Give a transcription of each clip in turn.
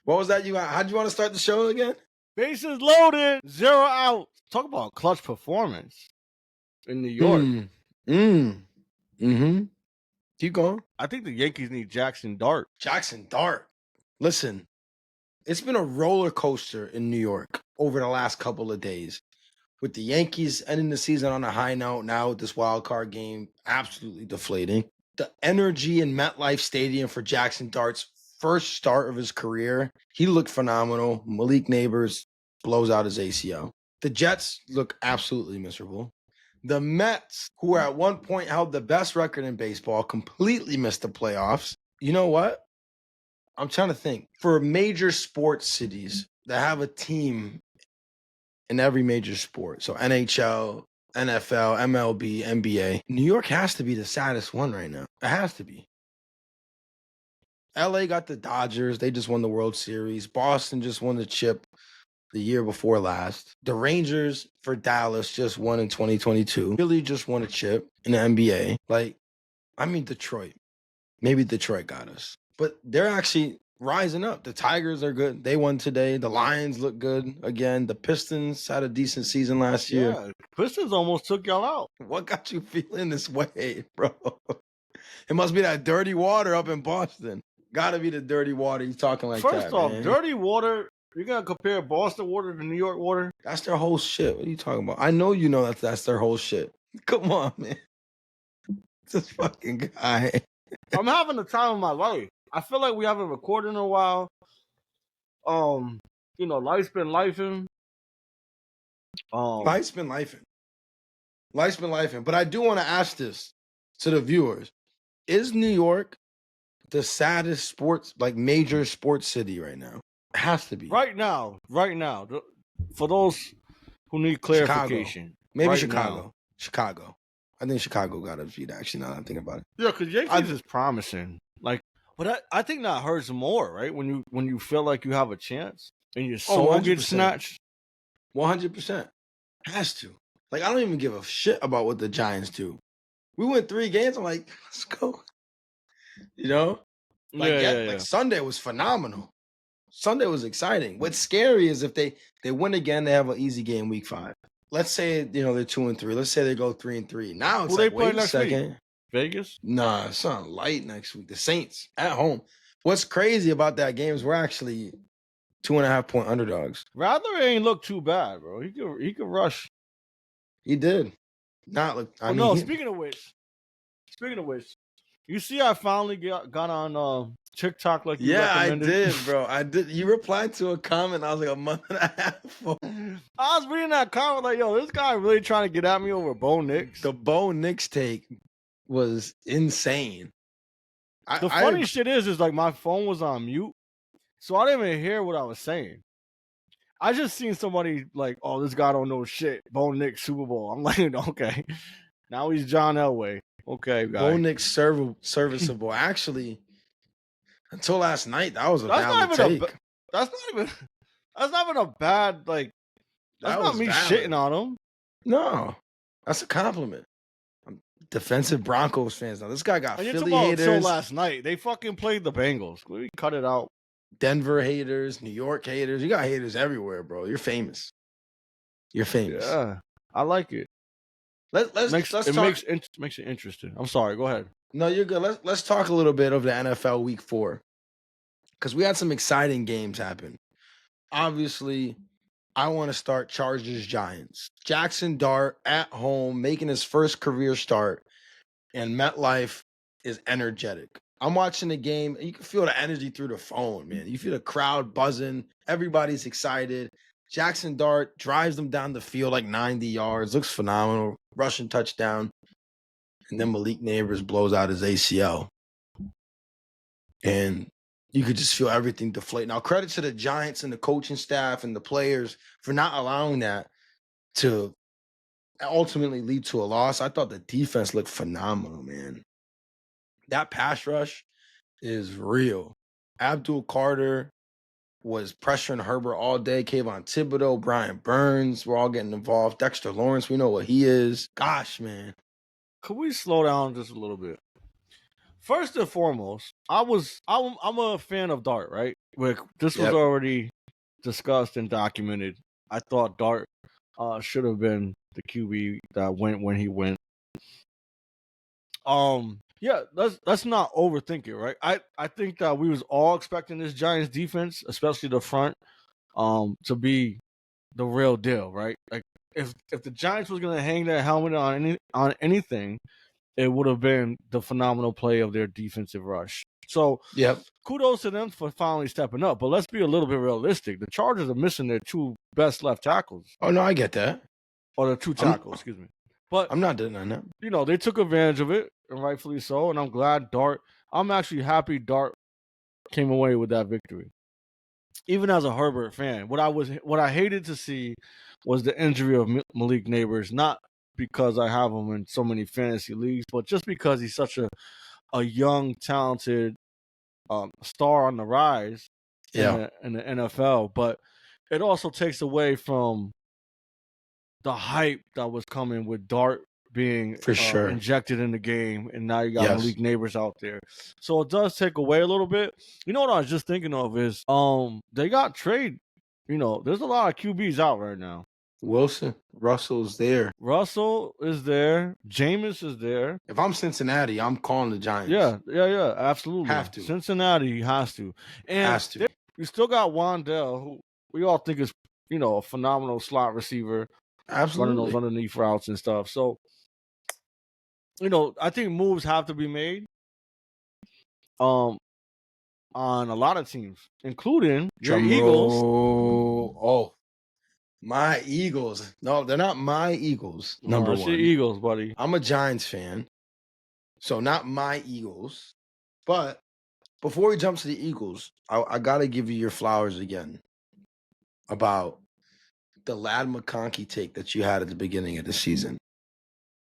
What was that? How'd you want to start the show again? Bases loaded, 0 out. Talk about clutch performance in New York. Keep going. I think the Yankees need Jaxson Dart. Jaxson Dart. Listen, it's been a roller coaster in New York over the last couple of days. With the Yankees ending the season on a high note, now with this wild card game absolutely deflating. The energy in MetLife Stadium for Jaxson Dart's first start of his career, he looked phenomenal. Malik Neighbors blows out his ACL. The Jets look absolutely miserable. The Mets, who at one point held the best record in baseball, completely missed the playoffs. You know what? I'm trying to think. For major sports cities that have a team in every major sport, so NHL, NFL, MLB, NBA, New York has to be the saddest one right now. It has to be. LA got the Dodgers. They just won the World Series. Boston just won the chip the year before last. The Rangers for Dallas just won in 2022. Philly just won a chip in the NBA. Detroit. Maybe Detroit got us. But they're actually rising up. The Tigers are good. They won today. The Lions look good again. The Pistons had a decent season last year. Yeah, Pistons almost took y'all out. What got you feeling this way, bro? It must be that dirty water up in Boston. Gotta be the dirty water. You talking like First that, off, man. dirty water, you're going to compare Boston water to New York water? That's their whole shit. What are you talking about? I know you know that's their whole shit. Come on, man. This fucking guy. I'm having the time of my life. I feel like we haven't recorded in a while. Life's been lifing. Life's been lifing. But I do want to ask this to the viewers. Is New York the saddest major sports city right now? It has to be. Right now. For those who need clarification. Chicago. Maybe right Chicago. Now. Chicago. I think Chicago got a beat, actually, now that I'm thinking about it. Yeah, because Yankees is promising. But I think that hurts more, right? When you feel like you have a chance and your soul gets snatched. 100%. Has to. I don't even give a shit about what the Giants do. We went 3 games. I'm like, let's go. You know? Sunday was phenomenal. Sunday was exciting. What's scary is if they win again, they have an easy game week 5. Let's say, they're 2-3. Let's say they go 3-3. Now it's wait a second. Week? Vegas? Nah, it's not light next week. The Saints at home. What's crazy about that game is we're actually 2.5 point underdogs. Rather ain't look too bad, bro. He could rush. He did. Not look. Speaking of which, you see, I finally got on TikTok like you recommended. I did, bro. I did. You replied to a comment. I was like a month and a half old. I was reading that comment like, yo, this guy really trying to get at me over Bo Nix. The Bo Nix take was insane. The funny shit is my phone was on mute, so I didn't even hear what I was saying. I just seen somebody like, oh, this guy don't know shit. Bo Nix Super Bowl. I'm like, okay. Now he's John Elway. Okay, guy. Bo Nix serviceable. Actually, until last night, that was a valid take. That's not even a bad, that's not me shitting on him. No, that's a compliment. I'm defensive Broncos fans now. This guy got Philly haters. Until last night, they fucking played the Bengals. We cut it out. Denver haters, New York haters. You got haters everywhere, bro. You're famous. Yeah, I like it. Let's talk. Makes it interesting. I'm sorry. Go ahead. No, you're good. Let's talk a little bit of the NFL Week 4 because we had some exciting games happen. Obviously, I want to start Chargers-Giants. Jaxson Dart at home making his first career start, and MetLife is energetic. I'm watching the game, and you can feel the energy through the phone, man. You feel the crowd buzzing. Everybody's excited. Jaxson Dart drives them down the field 90 yards. Looks phenomenal. Rushing touchdown. And then Malik Neighbors blows out his ACL. And you could just feel everything deflate. Now, credit to the Giants and the coaching staff and the players for not allowing that to ultimately lead to a loss. I thought the defense looked phenomenal, man. That pass rush is real. Abdul Carter was pressuring Herbert all day. Kayvon Thibodeau, Brian Burns, we're all getting involved. Dexter Lawrence, we know what he is. Gosh, man. Could we slow down just a little bit? First and foremost, I'm a fan of Dart, right? This was already discussed and documented. I thought Dart should have been the QB that went when he went. Yeah, let's not overthink it, right? I think that we was all expecting this Giants defense, especially the front, to be the real deal, right? Like if the Giants was gonna hang their helmet on anything, it would have been the phenomenal play of their defensive rush. So kudos to them for finally stepping up. But let's be a little bit realistic. The Chargers are missing their two best left tackles. Oh no, I get that. Or the two tackles, excuse me. But I'm not denying that. You know, they took advantage of it, and rightfully so. And I'm glad I'm actually happy Dart came away with that victory. Even as a Herbert fan, what I hated to see was the injury of Malik Neighbors, not because I have him in so many fantasy leagues, but just because he's such a young, talented star on the rise in the NFL. But it also takes away from the hype that was coming with Dart being for sure injected in the game, and now you got Malik Neighbors out there. So it does take away a little bit. You know what I was just thinking of is they got trade. You know, there's a lot of QBs out right now. Wilson, Russell's there. Russell is there. Jameis is there. If I'm Cincinnati, I'm calling the Giants. Yeah, absolutely. Have to. Cincinnati has to. And has to. You still got Wandell, who we all think is, you know, a phenomenal slot receiver. Absolutely. Running those underneath routes and stuff. So, you know, I think moves have to be made on a lot of teams, including your Eagles. Oh, my Eagles. No, they're not my Eagles. Number one. Your Eagles, buddy. I'm a Giants fan, so not my Eagles. But before we jump to the Eagles, I got to give you your flowers again about the Ladd McConkey take that you had at the beginning of the season.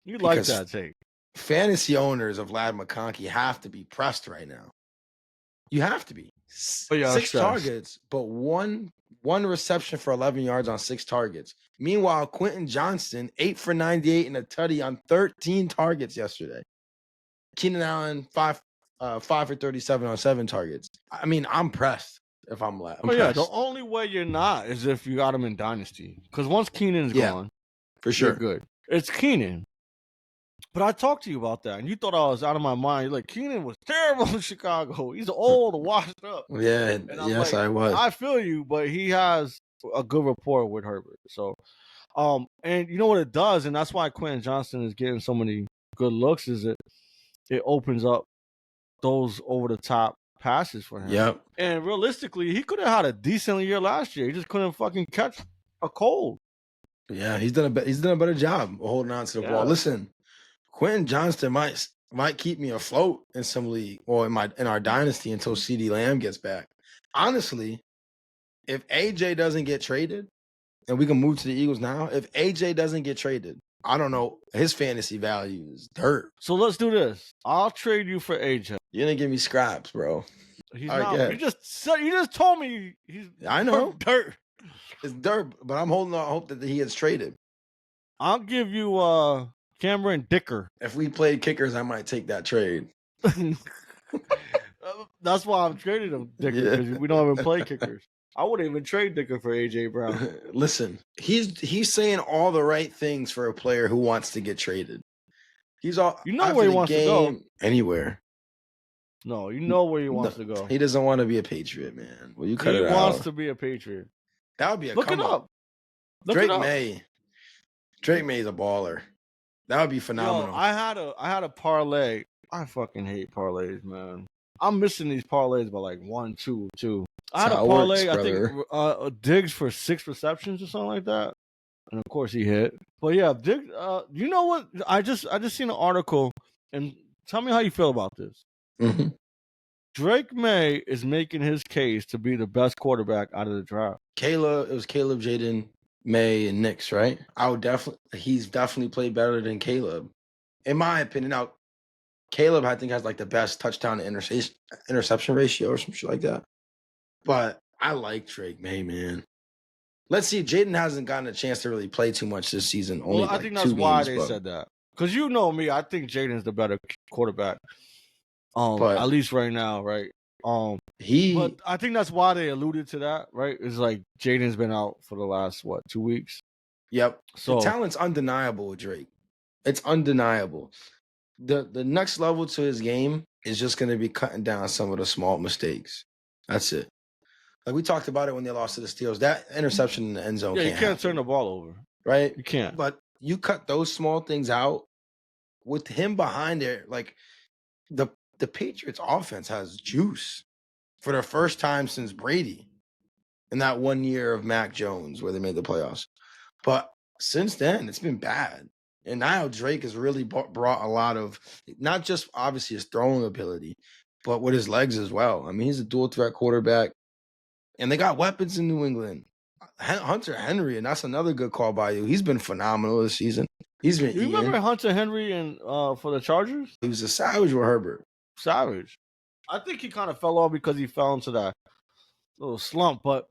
You like that take. Fantasy owners of Ladd McConkey have to be pressed right now. You have to be. 6 targets, but one reception for 11 yards on 6 targets. Meanwhile, Quentin Johnston, 8 for 98 and a tutty on 13 targets yesterday. Keenan Allen, 5 for 37 on 7 targets. I mean, I'm pressed. If I'm Ladd, the only way you're not is if you got him in Dynasty. Because once Keenan's gone, for sure, you're good. It's Keenan. But I talked to you about that, and you thought I was out of my mind. You're like, Keenan was terrible in Chicago. He's old, washed up. Yeah, yes, I was. I feel you, but he has a good rapport with Herbert. So, and you know what it does, and that's why Quentin Johnston is getting so many good looks, is it opens up those over-the-top passes for him. Yep. And realistically, he could have had a decent year last year. He just couldn't fucking catch a cold. Yeah, he's done a better job of holding on to the ball. Listen, Quentin Johnston might keep me afloat in some league or in our dynasty until CeeDee Lamb gets back. Honestly, if AJ doesn't get traded, and we can move to the Eagles now, if AJ doesn't get traded, I don't know, his fantasy value is dirt. So let's do this. I'll trade you for AJ. You're gonna give me scraps, bro. He's not. You just told me he's. I know dirt. It's dirt, but I'm holding on hope that he gets traded. I'll give you Cameron Dicker. If we played kickers, I might take that trade. That's why I'm trading him, Dicker, because we don't even play kickers. I wouldn't even trade Dicker for AJ Brown. Listen, he's saying all the right things for a player who wants to get traded. He's all where he wants to go. Anywhere. No, you know where he wants to go. He doesn't want to be a Patriot, man. Well, you cut it out. He wants to be a Patriot. That would be a Look it up. Drake May. Drake May is a baller. That would be phenomenal. Yo, I had a parlay. I fucking hate parlays, man. I'm missing these parlays by like 1, 2, 2. I had a parlay. I think Diggs for 6 receptions or something like that, and of course he hit. But yeah, Diggs. You know what? I just seen an article, and tell me how you feel about this. Mm-hmm. Drake May is making his case to be the best quarterback out of the draft. It was Caleb, Jaden, May, and Nix, right? He's definitely played better than Caleb, in my opinion. Now, Caleb, I think, has like the best touchdown to interception ratio or some shit like that. But I like Drake May, man. Let's see. Jaden hasn't gotten a chance to really play too much this season. I think that's why they said that. Because you know me, I think Jaden's the better quarterback. At least right now, right? But I think that's why they alluded to that, right? It's like Jaden's been out for the last 2 weeks. Yep. So the talent's undeniable with Drake. It's undeniable. The next level to his game is just going to be cutting down some of the small mistakes. That's it. Like we talked about it when they lost to the Steelers. That interception in the end zone. Yeah, you can't turn the ball over. Right? You can't. But you cut those small things out with him behind there. Like the Patriots offense has juice for the first time since Brady in that 1 year of Mac Jones where they made the playoffs. But since then, it's been bad. And now Drake has really brought a lot of, not just obviously his throwing ability, but with his legs as well. I mean, he's a dual threat quarterback. And they got weapons in New England. Hunter Henry, and that's another good call by you. He's been phenomenal this season. He's been. You remember Hunter Henry for the Chargers? He was a savage with Herbert. Savage. I think he kind of fell off because he fell into that little slump, but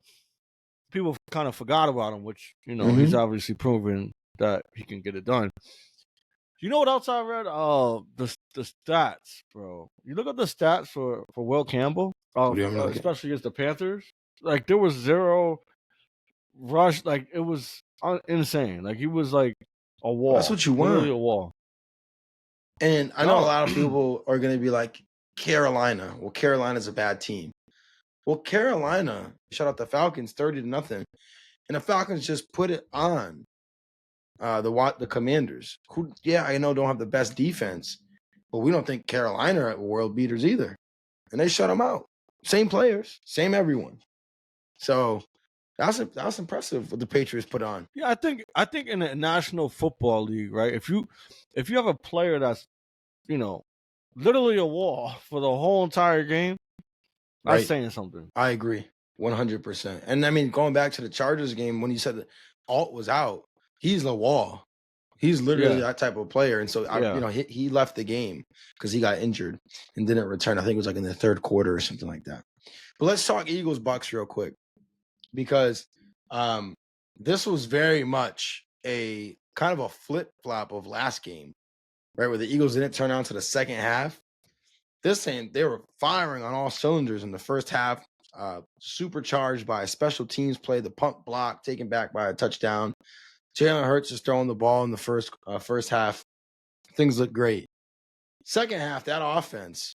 people kind of forgot about him, which, he's obviously proven that he can get it done. You know what else I read? The stats, bro. You look at the stats for Will Campbell, especially against the Panthers. Like, there was zero rush. Like, it was insane. Like, he was like a wall. That's what you want. Literally a wall. And I know a lot of people are going to be like, Carolina. Well, Carolina's a bad team. Well, Carolina shut out the Falcons 30-0. And the Falcons just put it on the Commanders, who, I know don't have the best defense, but we don't think Carolina are world beaters either. And they shut them out. Same players, same everyone. So that's impressive what the Patriots put on. Yeah, I think in the National Football League, right? If you have a player that's, literally a wall for the whole entire game, that's saying something. I agree 100%. And I mean, going back to the Chargers game, when you said that Alt was out, he's the wall. He's literally that type of player. And so, he left the game because he got injured and didn't return. I think it was like in the third quarter or something like that. But let's talk Eagles-Bucks real quick, because this was very much a kind of a flip-flop of last game, right, where the Eagles didn't turn on to the second half. This time, they were firing on all cylinders in the first half, supercharged by a special teams play, the punt block taken back by a touchdown. Jalen Hurts is throwing the ball in the first half. Things look great. Second half, that offense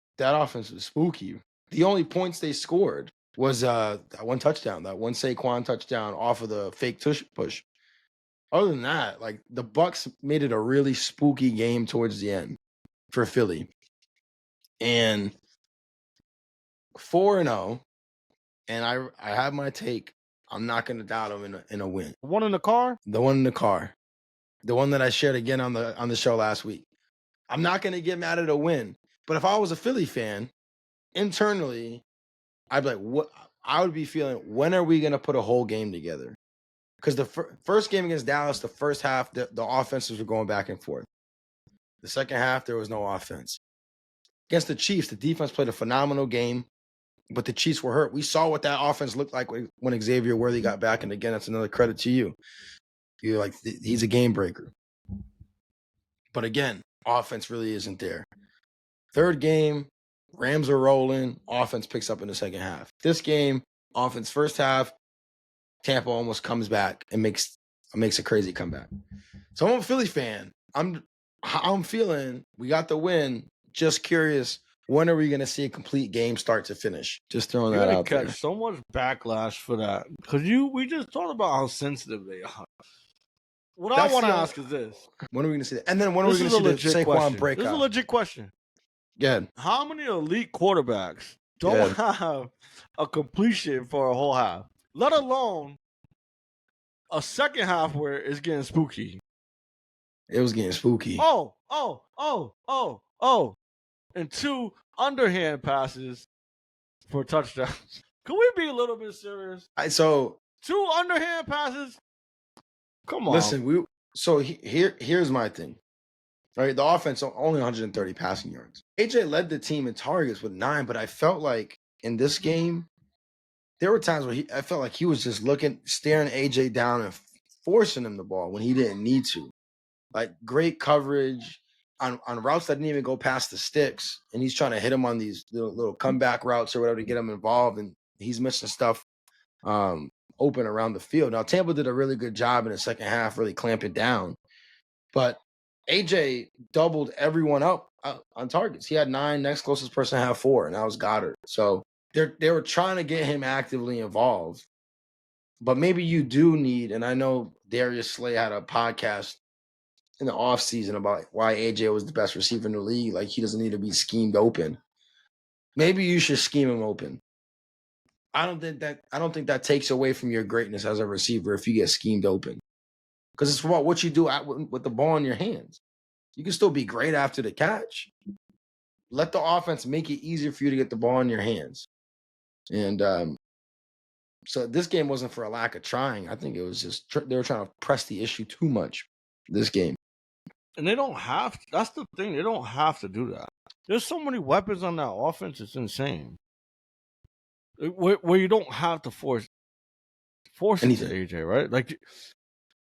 was spooky. The only points they scored was that one touchdown, that one Saquon touchdown off of the fake push. Other than that, like, the Bucks made it a really spooky game towards the end for Philly. And 4-0, and I have my take. I'm not going to doubt them in a win. The one in the car? The one in the car. The one that I shared again on the show last week. I'm not going to get mad at a win. But if I was a Philly fan, internally, I'd be like, what? I would be feeling, when are we going to put a whole game together? Because the first game against Dallas, the first half, the offenses were going back and forth. The second half, there was no offense. Against the Chiefs, the defense played a phenomenal game, but the Chiefs were hurt. We saw what that offense looked like when Xavier Worthy got back, and again, that's another credit to you. You're like, he's a game breaker. But again, offense really isn't there. Third game, Rams are rolling. Offense picks up in the second half. This game, offense first half, Tampa almost comes back and makes a crazy comeback. So I'm a Philly fan. I'm feeling we got the win. Just curious, when are we going to see a complete game start to finish? Just throwing that out there. Catch so much backlash for that, because we just talked about how sensitive they are. What I want to ask is this: when are we going to see that? And then when are we going to see the Saquon breakout? This is a legit question. Good. How many elite quarterbacks don't have a completion for a whole half, let alone a second half where it's getting spooky? It was getting spooky. Oh. And 2 underhand passes for touchdowns. Can we be a little bit serious? 2 underhand passes? Come on. Listen, here's my thing. Right, the offense only 130 passing yards. AJ led the team in targets with 9, but I felt like in this game, there were times where I felt like he was just staring AJ down and forcing him the ball when he didn't need to. Like, great coverage. on routes that didn't even go past the sticks, and he's trying to hit him on these little comeback routes or whatever to get him involved, and he's missing stuff open around the field. Now, Tampa did a really good job in the second half, really clamping down, but AJ doubled everyone up on targets. He had 9, next closest person had 4, and that was Goddard. So they were trying to get him actively involved. But maybe you do need, and I know Darius Slay had a podcast in the offseason about why AJ was the best receiver in the league. Like, he doesn't need to be schemed open. Maybe you should scheme him open. I don't think that takes away from your greatness as a receiver if you get schemed open. Because it's about what you do with the ball in your hands. You can still be great after the catch. Let the offense make it easier for you to get the ball in your hands. And so this game wasn't for a lack of trying. I think it was just they were trying to press the issue too much this game. And they don't have to. That's the thing. They don't have to do that. There's so many weapons on that offense. It's insane. Where you don't have to force anything to AJ, right? Like,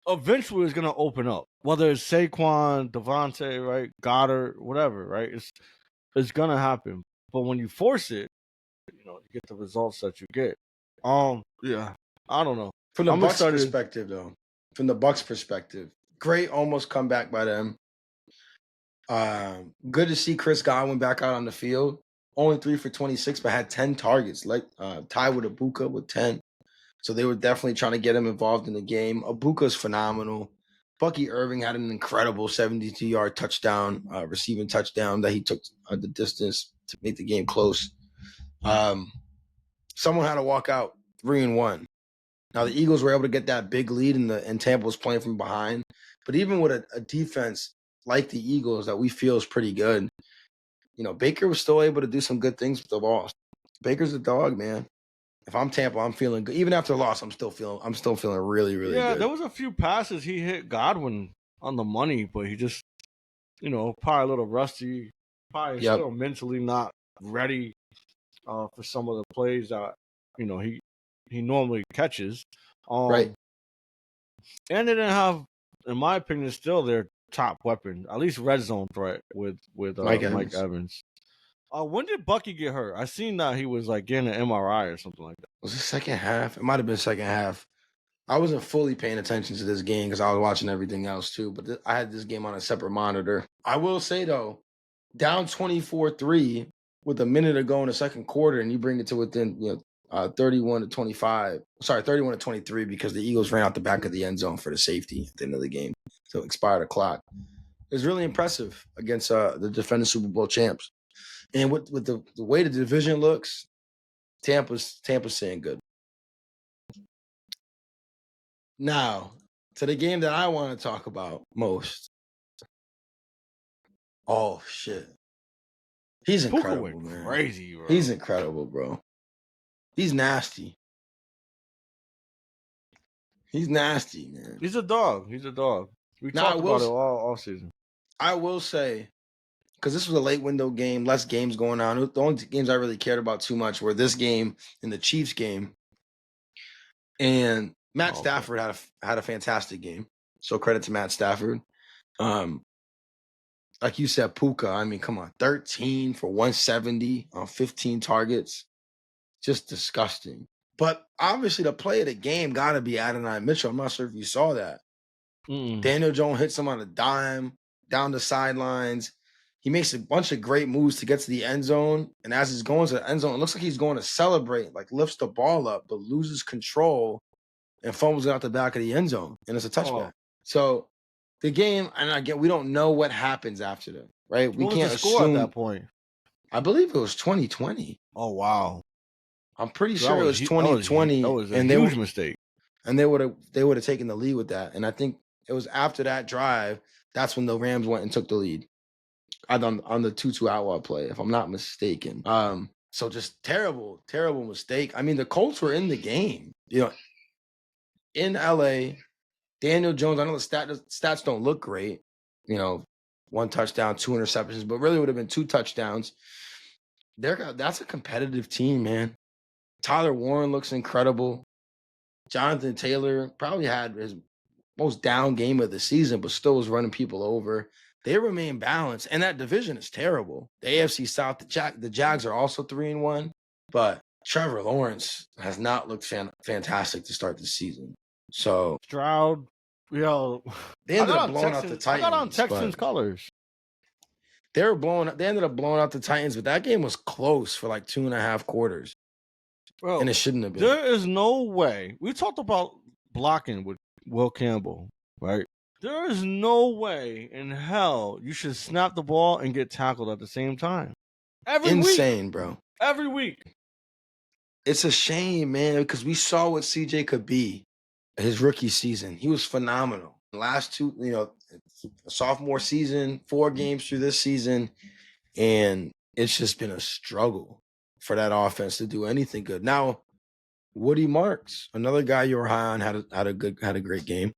eventually it's going to open up. Whether it's Saquon, Devontae, right? Goddard, whatever, right? It's going to happen. But when you force it, you get the results that you get. Yeah, I don't know. From the Bucs perspective, though, great almost comeback by them. Good to see Chris Godwin back out on the field. Only 3 for 26, but had 10 targets, like tied with Ibuka with 10. So they were definitely trying to get him involved in the game. Ibuka's phenomenal. Bucky Irving had an incredible 72-yard touchdown, receiving touchdown that he took the distance to make the game close. Someone had to walk out 3-1. Now, the Eagles were able to get that big lead, and Tampa was playing from behind. But even with a defense like the Eagles that we feel is pretty good, Baker was still able to do some good things with the loss. Baker's a dog, man. If I'm Tampa, I'm feeling good. Even after the loss, I'm still feeling really, really good. Yeah, there was a few passes he hit Godwin on the money, but he just, probably a little rusty, probably still mentally not ready for some of the plays that, he normally catches. Right. And they didn't have, in my opinion, still their top weapon, at least red zone threat with Mike Evans. When did Bucky get hurt? I seen that he was like getting an MRI or something like that. Was it second half? It might have been second half. I wasn't fully paying attention to this game because I was watching everything else too, but I had this game on a separate monitor. I will say, though, down 24-3 with a minute to go in the second quarter, and you bring it to within 31-25. Sorry, 31-23 because the Eagles ran out the back of the end zone for the safety at the end of the game. So expired the clock. It was really impressive against the defending Super Bowl champs. And with the way the division looks, Tampa's saying good. Now, to the game that I want to talk about most. Oh, shit. He's incredible, man. Crazy, bro. He's incredible, bro. He's nasty. He's nasty, man. He's a dog. We talked about it all season. I will say, because this was a late window game, less games going on. The only games I really cared about too much were this game and the Chiefs game. And Matt Stafford had a fantastic game. So credit to Matt Stafford. Like you said, Puka, I mean, come on. 13 for 170 on 15 targets. Just disgusting. But obviously the play of the game got to be Adonai Mitchell. I'm not sure if you saw that. Daniel Jones hits him on a dime down the sidelines. He makes a bunch of great moves to get to the end zone. And as he's going to the end zone, it looks like he's going to celebrate, like lifts the ball up, but loses control and fumbles it out the back of the end zone. And it's a touchback. So the game, and again, we don't know what happens after that, right? We can't assume at that point. I believe it was 2020. Oh, wow. I'm pretty sure it was 2020. That was a huge mistake. And they would have taken the lead with that. And I think it was after that drive, that's when the Rams went and took the lead on the Tutu Atwell play, if I'm not mistaken. So just terrible, terrible mistake. I mean, the Colts were in the game. In LA, Daniel Jones, I know the stats don't look great. 1 touchdown, 2 interceptions, but really would have been 2 touchdowns. That's a competitive team, man. Tyler Warren looks incredible. Jonathan Taylor probably had his most down game of the season, but still was running people over. they remain balanced, and that division is terrible. The AFC South, the Jags are also 3-1, but Trevor Lawrence has not looked fantastic to start the season. So Stroud, they ended up blowing out the Titans. I got on Texans colors. They ended up blowing out the Titans, but that game was close for like 2.5 quarters. Bro, and it shouldn't have been. There is no way. We talked about blocking with Will Campbell, right? There is no way in hell you should snap the ball and get tackled at the same time. Insane, bro. Every week. It's a shame, man, because we saw what CJ could be his rookie season. He was phenomenal. Last two, sophomore season, 4 games through this season, and it's just been a struggle for that offense to do anything good. Now, Woody Marks, another guy you were high on, had a great game.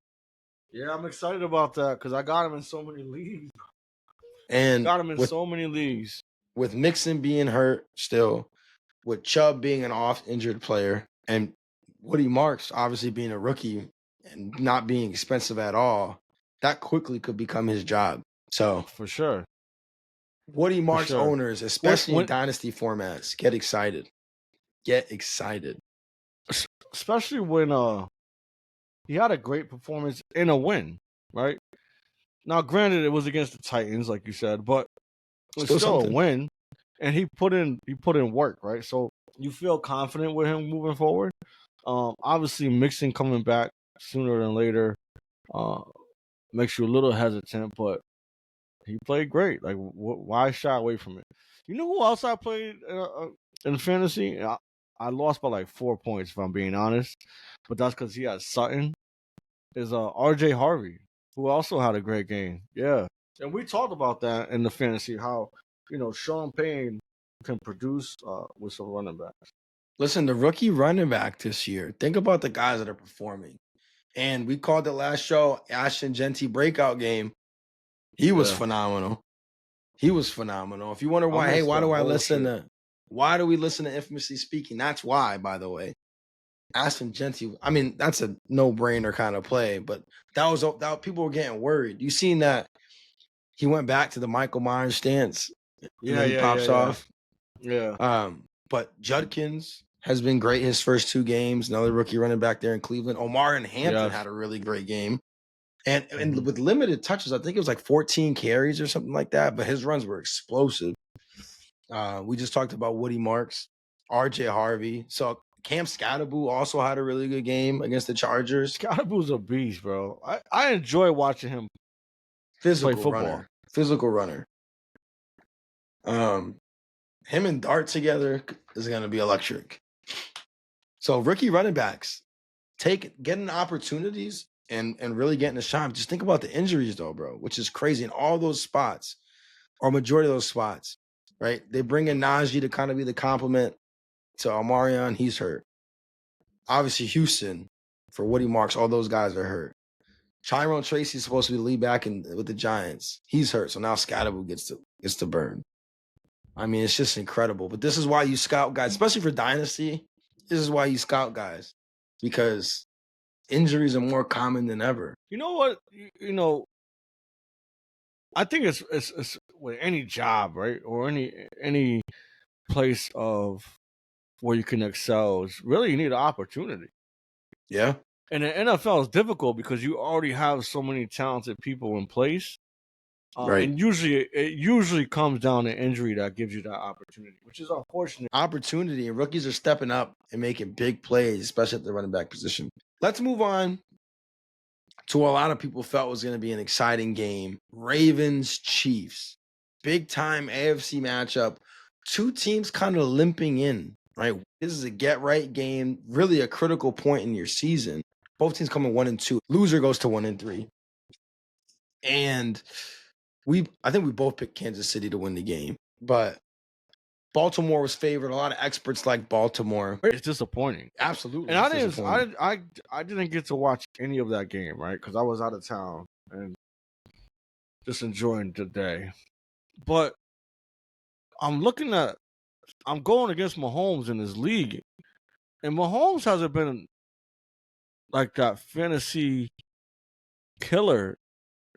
Yeah, I'm excited about that because I got him in so many leagues. And so many leagues. With Mixon being hurt still, with Chubb being an injured player, and Woody Marks obviously being a rookie and not being expensive at all, that quickly could become his job. So for sure. Woody Marks owners, especially in dynasty formats, get excited. Get excited. Especially when he had a great performance in a win, right? Now, granted, it was against the Titans, like you said, but it was still a win, and he put in work, right? So you feel confident with him moving forward. Obviously, Mixon coming back sooner than later makes you a little hesitant, but he played great. Like, why shy away from it? You know who else I played in fantasy? I lost by like 4 points, if I'm being honest, but that's because he had Sutton. Is RJ Harvey, who also had a great game. Yeah, and we talked about that in the fantasy, how Sean Payne can produce with some running backs. Listen, the rookie running back this year, think about the guys that are performing. And we called the last show Ashton Genty breakout game. He was phenomenal. He was phenomenal. If you wonder why, why do we listen to Infamously Speaking? That's why, by the way. Ashton Genty, I mean, that's a no-brainer kind of play, but that people were getting worried. You seen that he went back to the Michael Myers stance. Yeah, he pops off. Yeah. But Judkins has been great his first 2 games. Another rookie running back there in Cleveland. Omar and Hampton had a really great game. And with limited touches, I think it was like 14 carries or something like that, but his runs were explosive. We just talked about Woody Marks, RJ Harvey. So Cam Scatterboo also had a really good game against the Chargers. Scatterboo's a beast, bro. I enjoy watching him play football. Physical runner. Him and Dart together is going to be electric. So rookie running backs, getting opportunities and really getting a shot. Just think about the injuries though, bro, which is crazy. In all those spots, or majority of those spots, right? They bring in Najee to kind of be the complement to Omarion. He's hurt. Obviously, Houston, for Woody Marks, all those guys are hurt. Tyrone Tracy's supposed to be the lead back with the Giants. He's hurt, so now Scatterboo gets to burn. I mean, it's just incredible. But this is why you scout guys, especially for Dynasty. This is why you scout guys, because injuries are more common than ever. You know what? I think it's with any job, right, or any place of where you can excel. Is really you need an opportunity. Yeah. And the NFL is difficult because you already have so many talented people in place. Right. And it usually comes down to injury that gives you that opportunity, which is unfortunate. Opportunity, and rookies are stepping up and making big plays, especially at the running back position. Let's move on to what a lot of people felt was going to be an exciting game. Ravens-Chiefs. Big-time AFC matchup. 2 teams kind of limping in, right? This is a get-right game, really a critical point in your season. Both teams coming 1-2. Loser goes to 1-3. And I think we both picked Kansas City to win the game, but Baltimore was favored. A lot of experts like Baltimore. It's disappointing. Absolutely. And I didn't get to watch any of that game, right? Because I was out of town and just enjoying the day. But I'm going against Mahomes in this league, and Mahomes hasn't been like that fantasy killer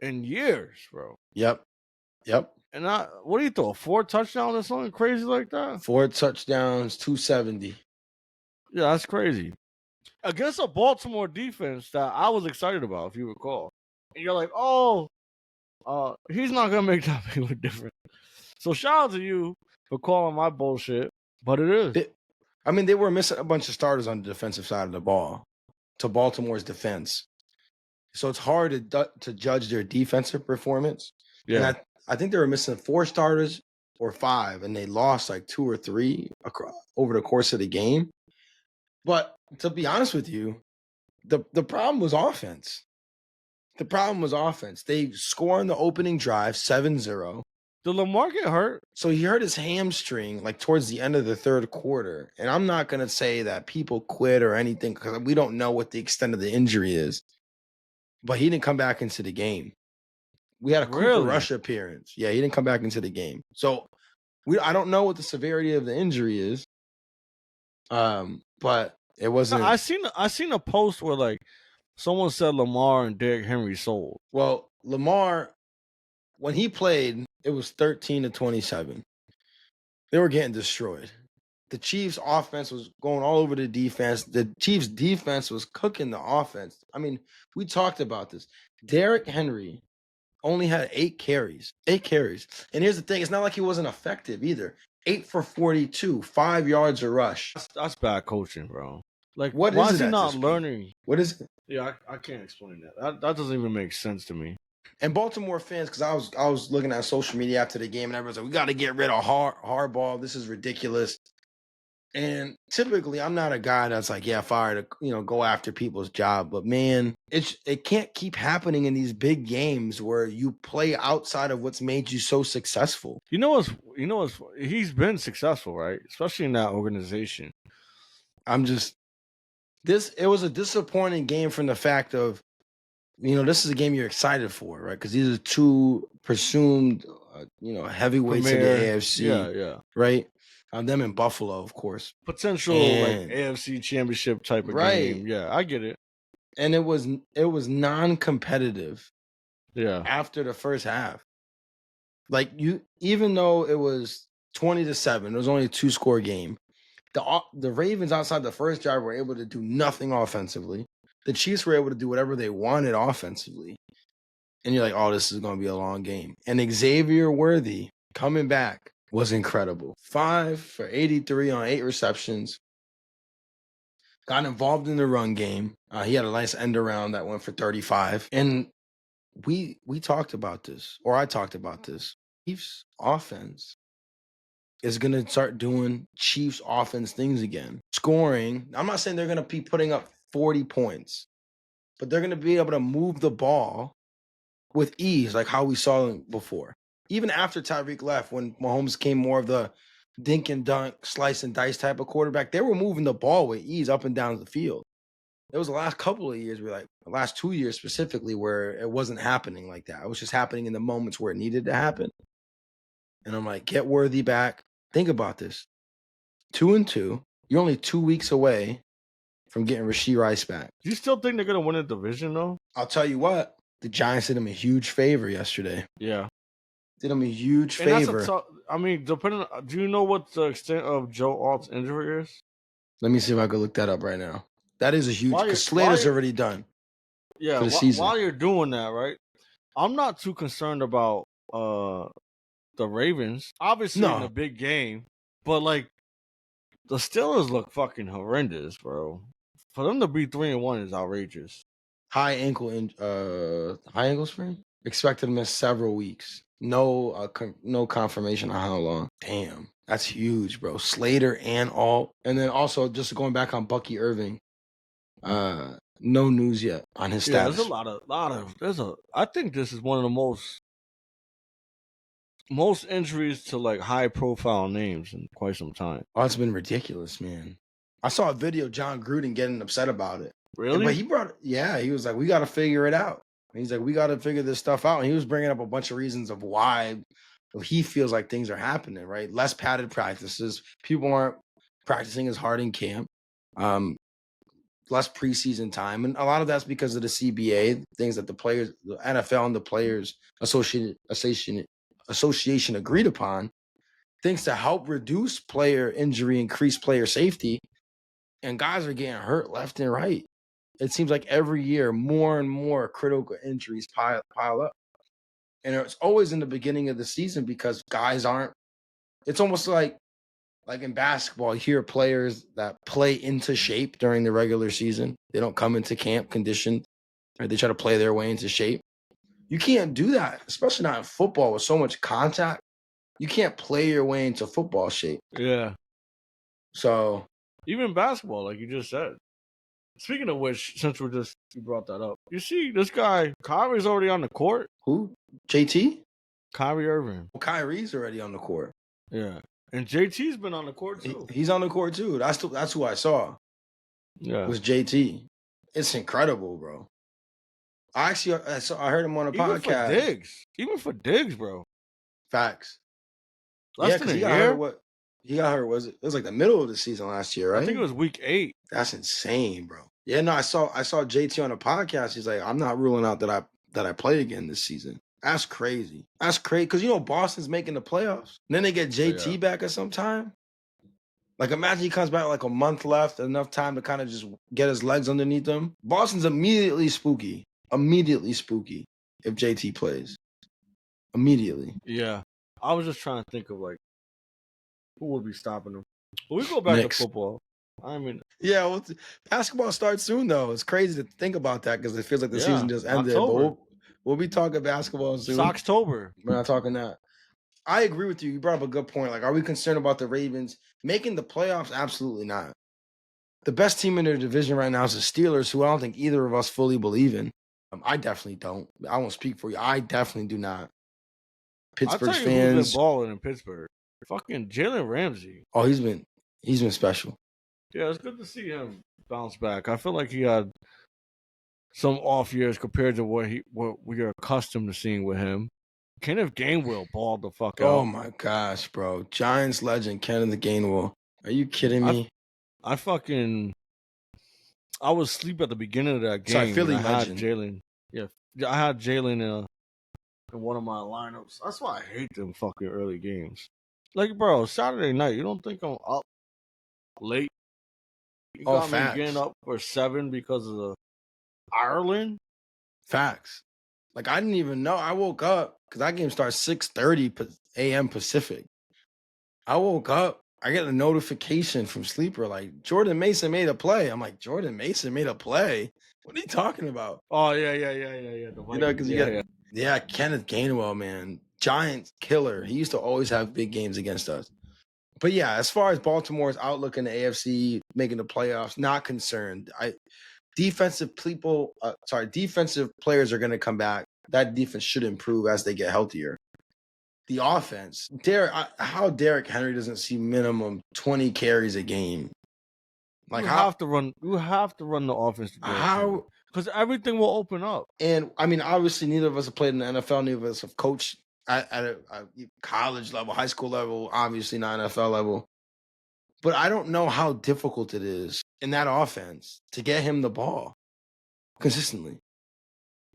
in years, bro. Yep. Yep. And what do you throw? 4 touchdowns or something crazy like that? 4 touchdowns, 270. Yeah, that's crazy. Against a Baltimore defense that I was excited about, if you recall. And you're like, oh, he's not gonna make that big of a difference. So shout out to you for calling my bullshit, but it is. They were missing a bunch of starters on the defensive side of the ball to Baltimore's defense. So it's hard to judge their defensive performance. Yeah. And I think they were missing 4 starters or 5, and they lost like 2 or 3 over the course of the game. But to be honest with you, the problem was offense. The problem was offense. They score on the opening drive, 7-0. Did Lamar get hurt? So he hurt his hamstring like towards the end of the third quarter. And I'm not going to say that people quit or anything because we don't know what the extent of the injury is. But he didn't come back into the game. We had a Cooper Rush appearance. Yeah, he didn't come back into the game. So I don't know what the severity of the injury is. But it wasn't. I seen a post where like someone said Lamar and Derrick Henry sold. Well, Lamar, when he played, it was 13-27. They were getting destroyed. The Chiefs' offense was going all over the defense. The Chiefs' defense was cooking the offense. I mean, we talked about this. Derrick Henry only had 8 carries. 8 carries. And here's the thing. It's not like he wasn't effective either. 8 for 42, 5 yards a rush. That's bad coaching, bro. Like, why is he not learning? What is it? Yeah, I can't explain that. That doesn't even make sense to me. And Baltimore fans, because I was looking at social media after the game, and everyone's like, we got to get rid of Harbaugh. This is ridiculous. And typically, I'm not a guy that's like, yeah, fire to go after people's job. But man, it can't keep happening in these big games where you play outside of what's made you so successful. You know what's he's been successful, right? Especially in that organization. It was a disappointing game from the fact of, this is a game you're excited for, right? Because these are 2 presumed, heavyweights in the AFC. Yeah. Right? Them in Buffalo, of course. Potential like AFC championship type of game. Yeah, I get it. And it was non-competitive. Yeah. After the first half. Like even though it was 20-7, it was only a 2-score game. The Ravens outside the first drive were able to do nothing offensively. The Chiefs were able to do whatever they wanted offensively. And you're like, oh, this is going to be a long game. And Xavier Worthy coming back was incredible. 5 for 83 on 8 receptions. Got involved in the run game. He had a nice end around that went for 35. And we talked about this, or I talked about this. Chiefs offense is going to start doing Chiefs offense things again. Scoring. I'm not saying they're going to be putting up 40 points, but they're going to be able to move the ball with ease, like how we saw them before. Even after Tyreek left, when Mahomes came more of the dink and dunk, slice and dice type of quarterback, they were moving the ball with ease up and down the field. It was the last couple of years, the last 2 years specifically, where it wasn't happening like that. It was just happening in the moments where it needed to happen. And I'm like, get Worthy back. Think about this. 2-2. You're only 2 weeks away from getting Rashee Rice back. Do you still think they're going to win a division, though? I'll tell you what. The Giants did him a huge favor yesterday. Yeah. Did him a huge favor. Do you know what the extent of Joe Alt's injury is? Let me see if I can look that up right now. That is a huge, because Slater's already done. Yeah, for the season. While you're doing that, right? I'm not too concerned about the Ravens. Obviously, in a big game, but like the Steelers look fucking horrendous, bro. For them to be 3-1 is outrageous. High ankle sprain. Expected to miss several weeks. No confirmation on how long. Damn, that's huge, bro. Slater and Alt, and then also just going back on Bucky Irving. No news yet on his status. There's I think this is one of the most injuries to like high profile names in quite some time. Oh, it's been ridiculous, man. I saw a video of John Gruden getting upset about it. Really? But he was like, we got to figure it out. He's like, we got to figure this stuff out. And he was bringing up a bunch of reasons of why he feels like things are happening, right? Less padded practices. People aren't practicing as hard in camp. Less preseason time. And a lot of that's because of the CBA, things that the NFL and the players association association agreed upon, things to help reduce player injury, increase player safety, and guys are getting hurt left and right. It seems like every year more and more critical injuries pile up. And it's always in the beginning of the season because guys aren't. It's almost like in basketball, you hear players that play into shape during the regular season. They don't come into camp conditioned, or they try to play their way into shape. You can't do that, especially not in football with so much contact. You can't play your way into football shape. Yeah. So even basketball, like you just said. Speaking of which, since you brought that up, you see this guy, Kyrie's already on the court. Who? JT? Kyrie Irving. Well, Kyrie's already on the court. Yeah. And JT's been on the court too. He's on the court too. That's who I saw. Yeah. Was JT. It's incredible, bro. I heard him on a podcast. Even for Diggs, bro. Facts. Less than a year? He got hurt. It was like the middle of the season last year, right? I think it was week 8. That's insane, bro. Yeah, no, I saw JT on a podcast. He's like, I'm not ruling out that I play again this season. That's crazy. That's crazy because Boston's making the playoffs. And then they get JT back at some time. Like, imagine he comes back like a month left, enough time to kind of just get his legs underneath him. Boston's immediately spooky. Immediately spooky if JT plays. Immediately. Yeah. I was just trying to think of like who would be stopping him. But we go back to football. I mean, yeah, well, basketball starts soon though. It's crazy to think about that because it feels like the season just ended. But we'll be talking basketball soon. It's October. We're not talking that. I agree with you. You brought up a good point. Like, are we concerned about the Ravens making the playoffs? Absolutely not. The best team in their division right now is the Steelers, who I don't think either of us fully believe in. I definitely don't. I won't speak for you. I definitely do not. Pittsburgh fans. Who's been balling in Pittsburgh? Fucking Jalen Ramsey. Oh, he's been special. Yeah, it's good to see him bounce back. I feel like he had some off years compared to what we are accustomed to seeing with him. Kenneth Gainwell balled the fuck out. Oh my gosh, bro. Giants legend Kenneth Gainwell. Are you kidding me? I was asleep at the beginning of that game. Sorry, Philly legend. I had Jalen. Yeah, I had Jalen in one of my lineups. That's why I hate them fucking early games. Like, bro, Saturday night, you don't think I'm up late? You got me getting up for 7 because of the Ireland? Facts. Like, I didn't even know. I woke up because that game starts 6:30 a.m. Pacific. I woke up. I get a notification from Sleeper like, Jordan Mason made a play. I'm like, Jordan Mason made a play? What are you talking about? Oh, yeah. Because Kenneth Gainwell, man. Giants killer. He used to always have big games against us. But yeah, as far as Baltimore's outlook in the AFC, making the playoffs, not concerned. Defensive players are going to come back. That defense should improve as they get healthier. The offense, how Derrick Henry doesn't see minimum 20 carries a game. Like, you have to run the offense. How? Because everything will open up. And I mean, obviously, neither of us have played in the NFL. Neither of us have coached at a college level, high school level, obviously not NFL level. But I don't know how difficult it is in that offense to get him the ball consistently.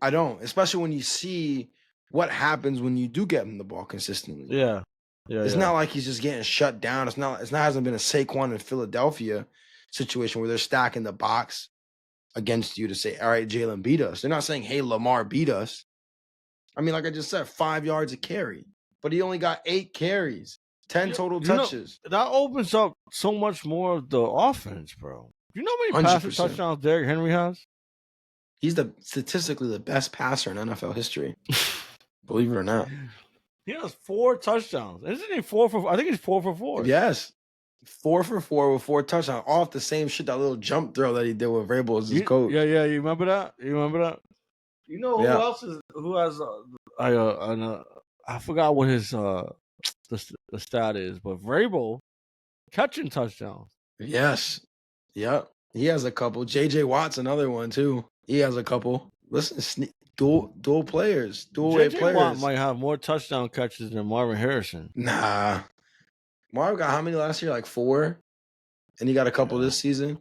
I don't, especially when you see what happens when you do get him the ball consistently. Yeah. It's not like he's just getting shut down. It hasn't been a Saquon in Philadelphia situation where they're stacking the box against you to say, all right, Jalen beat us. They're not saying, hey, Lamar beat us. I mean, like I just said, 5 yards a carry, but he only got 8 carries, 10 total touches. That opens up so much more of the offense, bro. You know how many passing touchdowns Derrick Henry has? He's statistically the best passer in NFL history. Believe it or not. He has 4 touchdowns. Isn't he 4 for 4? I think he's 4 for 4. Yes. 4 for 4 with 4 touchdowns. Off the same shit, that little jump throw that he did with Vrabel as his coach. Yeah. You remember that? You know who else has I forgot what his the stat is, but Vrabel catching touchdowns. Yes. Yep. He has a couple. JJ Watt's another one too. He has a couple. Listen, dual players, dual-way players. JJ Watt might have more touchdown catches than Marvin Harrison. Nah. Marvin got how many last year? Like 4? And he got a couple this season?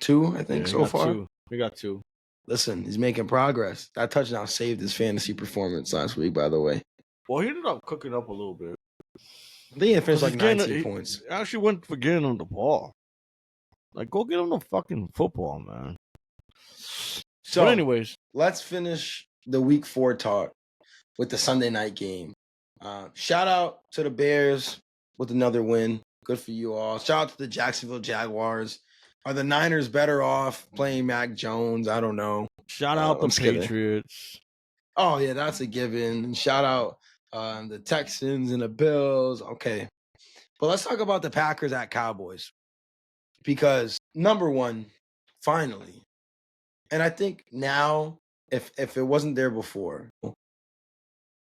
2, I think, so far. We got 2. Listen, he's making progress. That touchdown saved his fantasy performance last week, by the way. Well, he ended up cooking up a little bit. They didn't finish like 19 points. Actually went for getting him the ball. Like, go get him the fucking football, man. So, but anyways, let's finish the Week 4 talk with the Sunday night game. Shout out to the Bears with another win. Good for you all. Shout out to the Jacksonville Jaguars. Are the Niners better off playing Mac Jones? I don't know. Shout out the Patriots. Kidding. Oh, yeah, that's a given. And shout out the Texans and the Bills. Okay. But let's talk about the Packers at Cowboys. Because, number one, finally, and I think now, if it wasn't there before,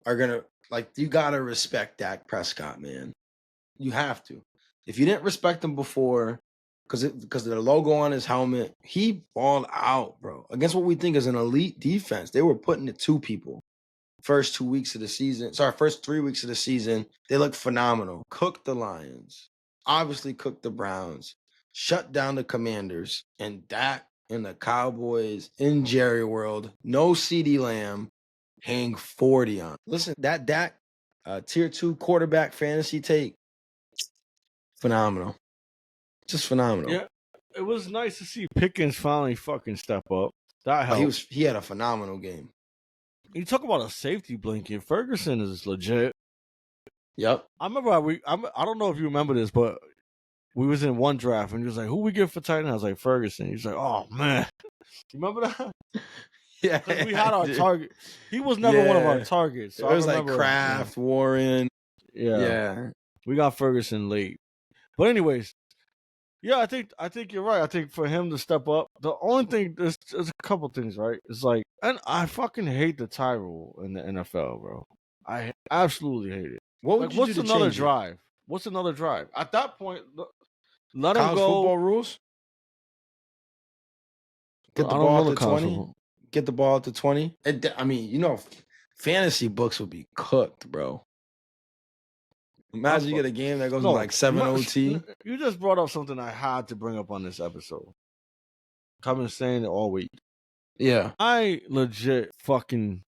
are going to, like, you got to respect Dak Prescott, man. You have to. If you didn't respect him before, because of the logo on his helmet, he balled out, bro. Against what we think is an elite defense. They were putting it to people. First 2 weeks of the season. Sorry, first 3 weeks of the season. They looked phenomenal. Cooked the Lions. Obviously cooked the Browns. Shut down the Commanders. And Dak and the Cowboys in Jerry World. No CeeDee Lamb. Hang 40 on. Listen, that Dak tier 2 quarterback fantasy take. Phenomenal. Just phenomenal. Yeah, it was nice to see Pickens finally fucking step up. That helped. He had a phenomenal game. You talk about a safety blanket. Ferguson is legit. Yep. I remember I don't know if you remember this, but we was in one draft and he was like, "Who we get for tight end?" I was like, "Ferguson." He's like, "Oh man." You remember that? Yeah. Because we had our target. He was never one of our targets. So it was like Kraft, Warren. Yeah. We got Ferguson late. But anyways, yeah, I think you're right. I think for him to step up, the only thing there's a couple things, right? It's like, and I fucking hate the tie rule in the NFL, bro. I absolutely hate it. What would you what's do to another change drive? it? What's another drive? At that point, let College him go. Football rules. Get the ball at the 20. Get the ball at the 20. I mean, fantasy books would be cooked, bro. Imagine you get a game that goes to like 7 OT. You just brought up something I had to bring up on this episode. I've been saying it all week. Yeah. I legit fucking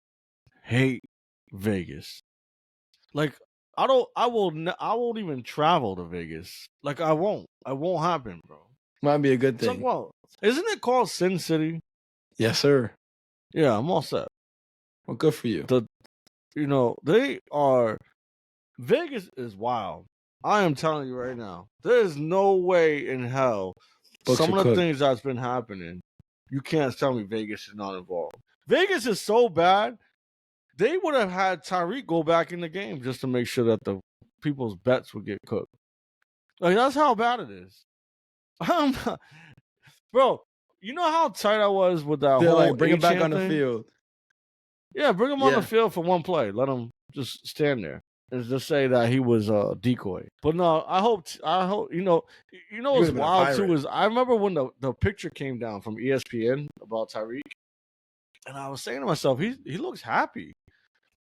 hate Vegas. Like, I won't even travel to Vegas. Like, I won't. It won't happen, bro. Might be a good thing. Well, isn't it called Sin City? Yes, sir. Yeah, I'm all set. Well, good for you. They are. Vegas is wild. I am telling you right now. There is no way in hell. Some of the things that's been happening, you can't tell me Vegas is not involved. Vegas is so bad. They would have had Tyreek go back in the game just to make sure that the people's bets would get cooked. Like, that's how bad it is. Bro, you know how tight I was with that whole like, bring him back on the field. Yeah, bring him on the field for one play. Let him just stand there and just say that he was a decoy. But no, I hope what's wild too is I remember when the picture came down from ESPN about Tyreek, and I was saying to myself, he looks happy.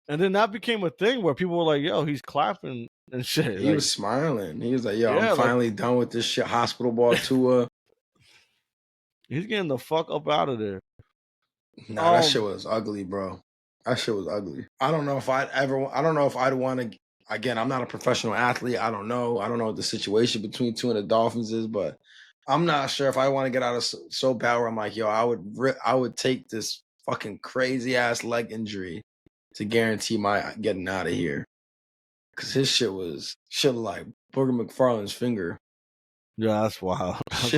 And then that became a thing where people were like, "Yo, he's clapping and shit." He was smiling. He was like, "Yo, I'm finally done with this shit." Hospital ball Tua. He's getting the fuck up out of there. Nah, that shit was ugly, bro. That shit was ugly. I don't know if I'd want to. Again, I'm not a professional athlete. I don't know what the situation between Tua and the Dolphins is, but I'm not sure if I want to get out of so bad where I'm like, yo, I would take this fucking crazy ass leg injury to guarantee my getting out of here. Cause his shit like Booger McFarland's finger. Yeah, that's wild. That's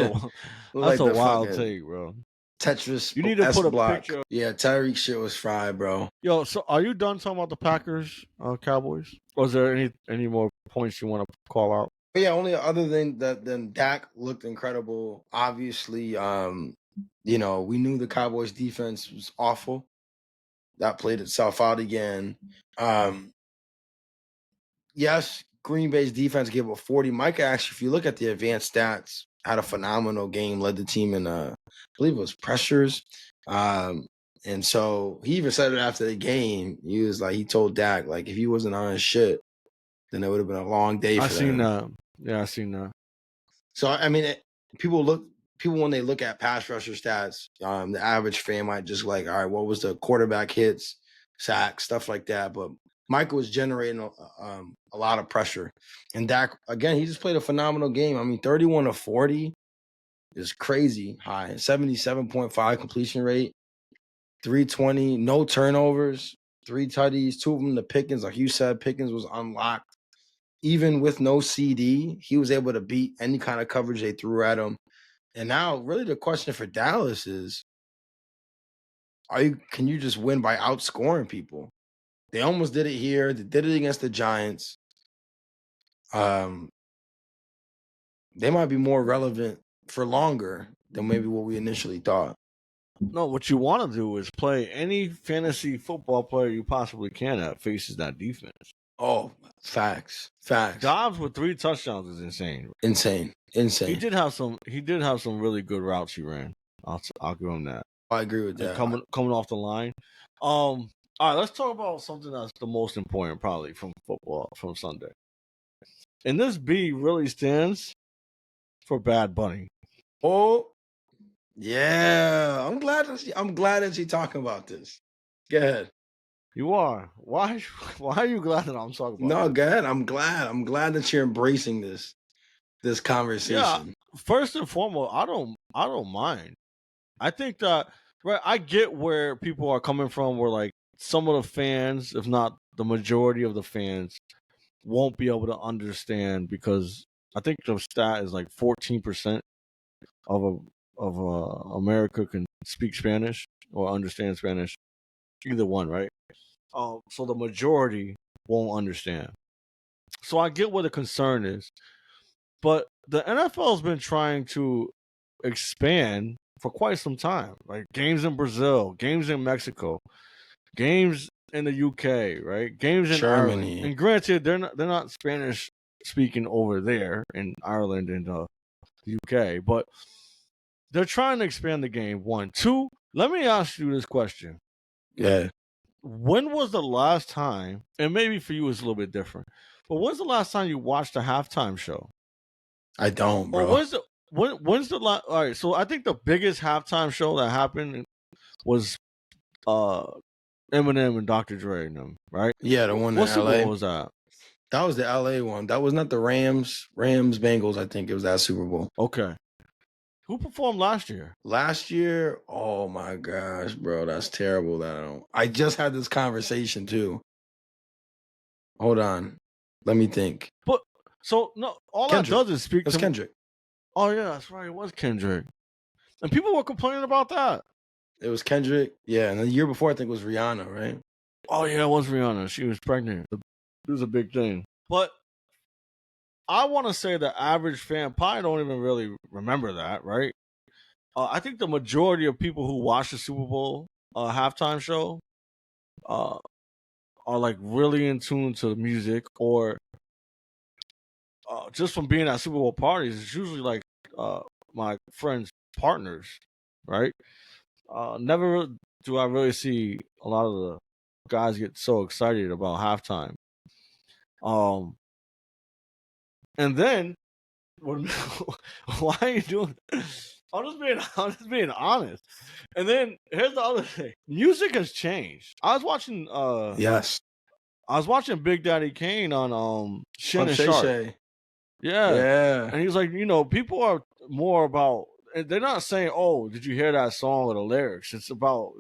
like a wild take, bro. Tetris. You need to put a picture. Yeah, Tyreek shit was fried, bro. Yo, so are you done talking about the Packers, Cowboys? Or is there any more points you want to call out? But yeah, only other than Dak looked incredible. Obviously, we knew the Cowboys defense was awful. That played itself out again. Yes, Green Bay's defense gave up 40. Micah, actually, if you look at the advanced stats, had a phenomenal game, led the team in, I believe it was pressures. And so he even said it after the game. He was like, he told Dak, like, if he wasn't on his shit, then it would have been a long day for them. Yeah, I seen that. So, I mean, people when they look at pass rusher stats, the average fan might just like, all right, what was the quarterback hits, sacks, stuff like that. But Micah was generating a lot of pressure. And Dak, again, he just played a phenomenal game. I mean, 31 of 40 is crazy high. 77.5 completion rate, 320, no turnovers, 3 tutties, 2 of them to Pickens. Like you said, Pickens was unlocked. Even with no CD, he was able to beat any kind of coverage they threw at him. And now, really, the question for Dallas is, can you just win by outscoring people? They almost did it here. They did it against the Giants. They might be more relevant for longer than maybe what we initially thought. No, what you want to do is play any fantasy football player you possibly can that faces that defense. Oh, facts. Dobbs with 3 touchdowns is insane. Insane. He did have some really good routes he ran. I'll give him that. I agree with that. Coming off the line. All right, let's talk about something that's the most important probably from football from Sunday. And this B really stands for Bad Bunny. Oh, yeah. I'm glad that you're talking about this. Go ahead. You are. Why are you glad that I'm talking about No, go ahead. I'm glad that you're embracing this conversation. Yeah, first and foremost, I don't mind. I think that I get where people are coming from, where like some of the fans, if not the majority of the fans, won't be able to understand, because I think the stat is like 14% of America can speak Spanish or understand Spanish. Either one, right? So the majority won't understand. So I get what the concern is. But the NFL has been trying to expand for quite some time. Like games in Brazil, games in Mexico, games in the UK, right? Games in Germany. Ireland. And granted, they're not Spanish speaking over there in Ireland and the UK, but they're trying to expand the game. 1, 2. Let me ask you this question. Yeah. When was the last time, and maybe for you it's a little bit different, but when's the last time you watched a halftime show? I don't, bro. When's the last? All right, so I think the biggest halftime show that happened was Eminem and Dr. Dre and them, right? Yeah, the one in what Super LA. Bowl was that? That was the LA one. That was not the Rams Bengals. I think it was that Super Bowl. Okay. Who performed last year? Last year, oh my gosh, bro, that's terrible. I just had this conversation too. Hold on, let me think. But so no, all Kendrick. That does is speak. It's Kendrick. Oh yeah, that's right. It was Kendrick, and people were complaining about that. It was Kendrick, yeah, and the year before I think it was Rihanna, right? Oh yeah, it was Rihanna. She was pregnant. It was a big thing. But I want to say the average fan probably don't even really remember that, right? I think the majority of people who watch the Super Bowl halftime show are like really in tune to the music, or just from being at Super Bowl parties. It's usually like my friends' partners, right? Never do I really see a lot of the guys get so excited about halftime. And then why are you doing that? I'm just being honest. And then here's the other thing. Music has changed. I was watching yes. I was watching Big Daddy Kane on Shannon Sharp. Yeah. And he's like, people are more about, they're not saying, oh, did you hear that song or the lyrics? It's about,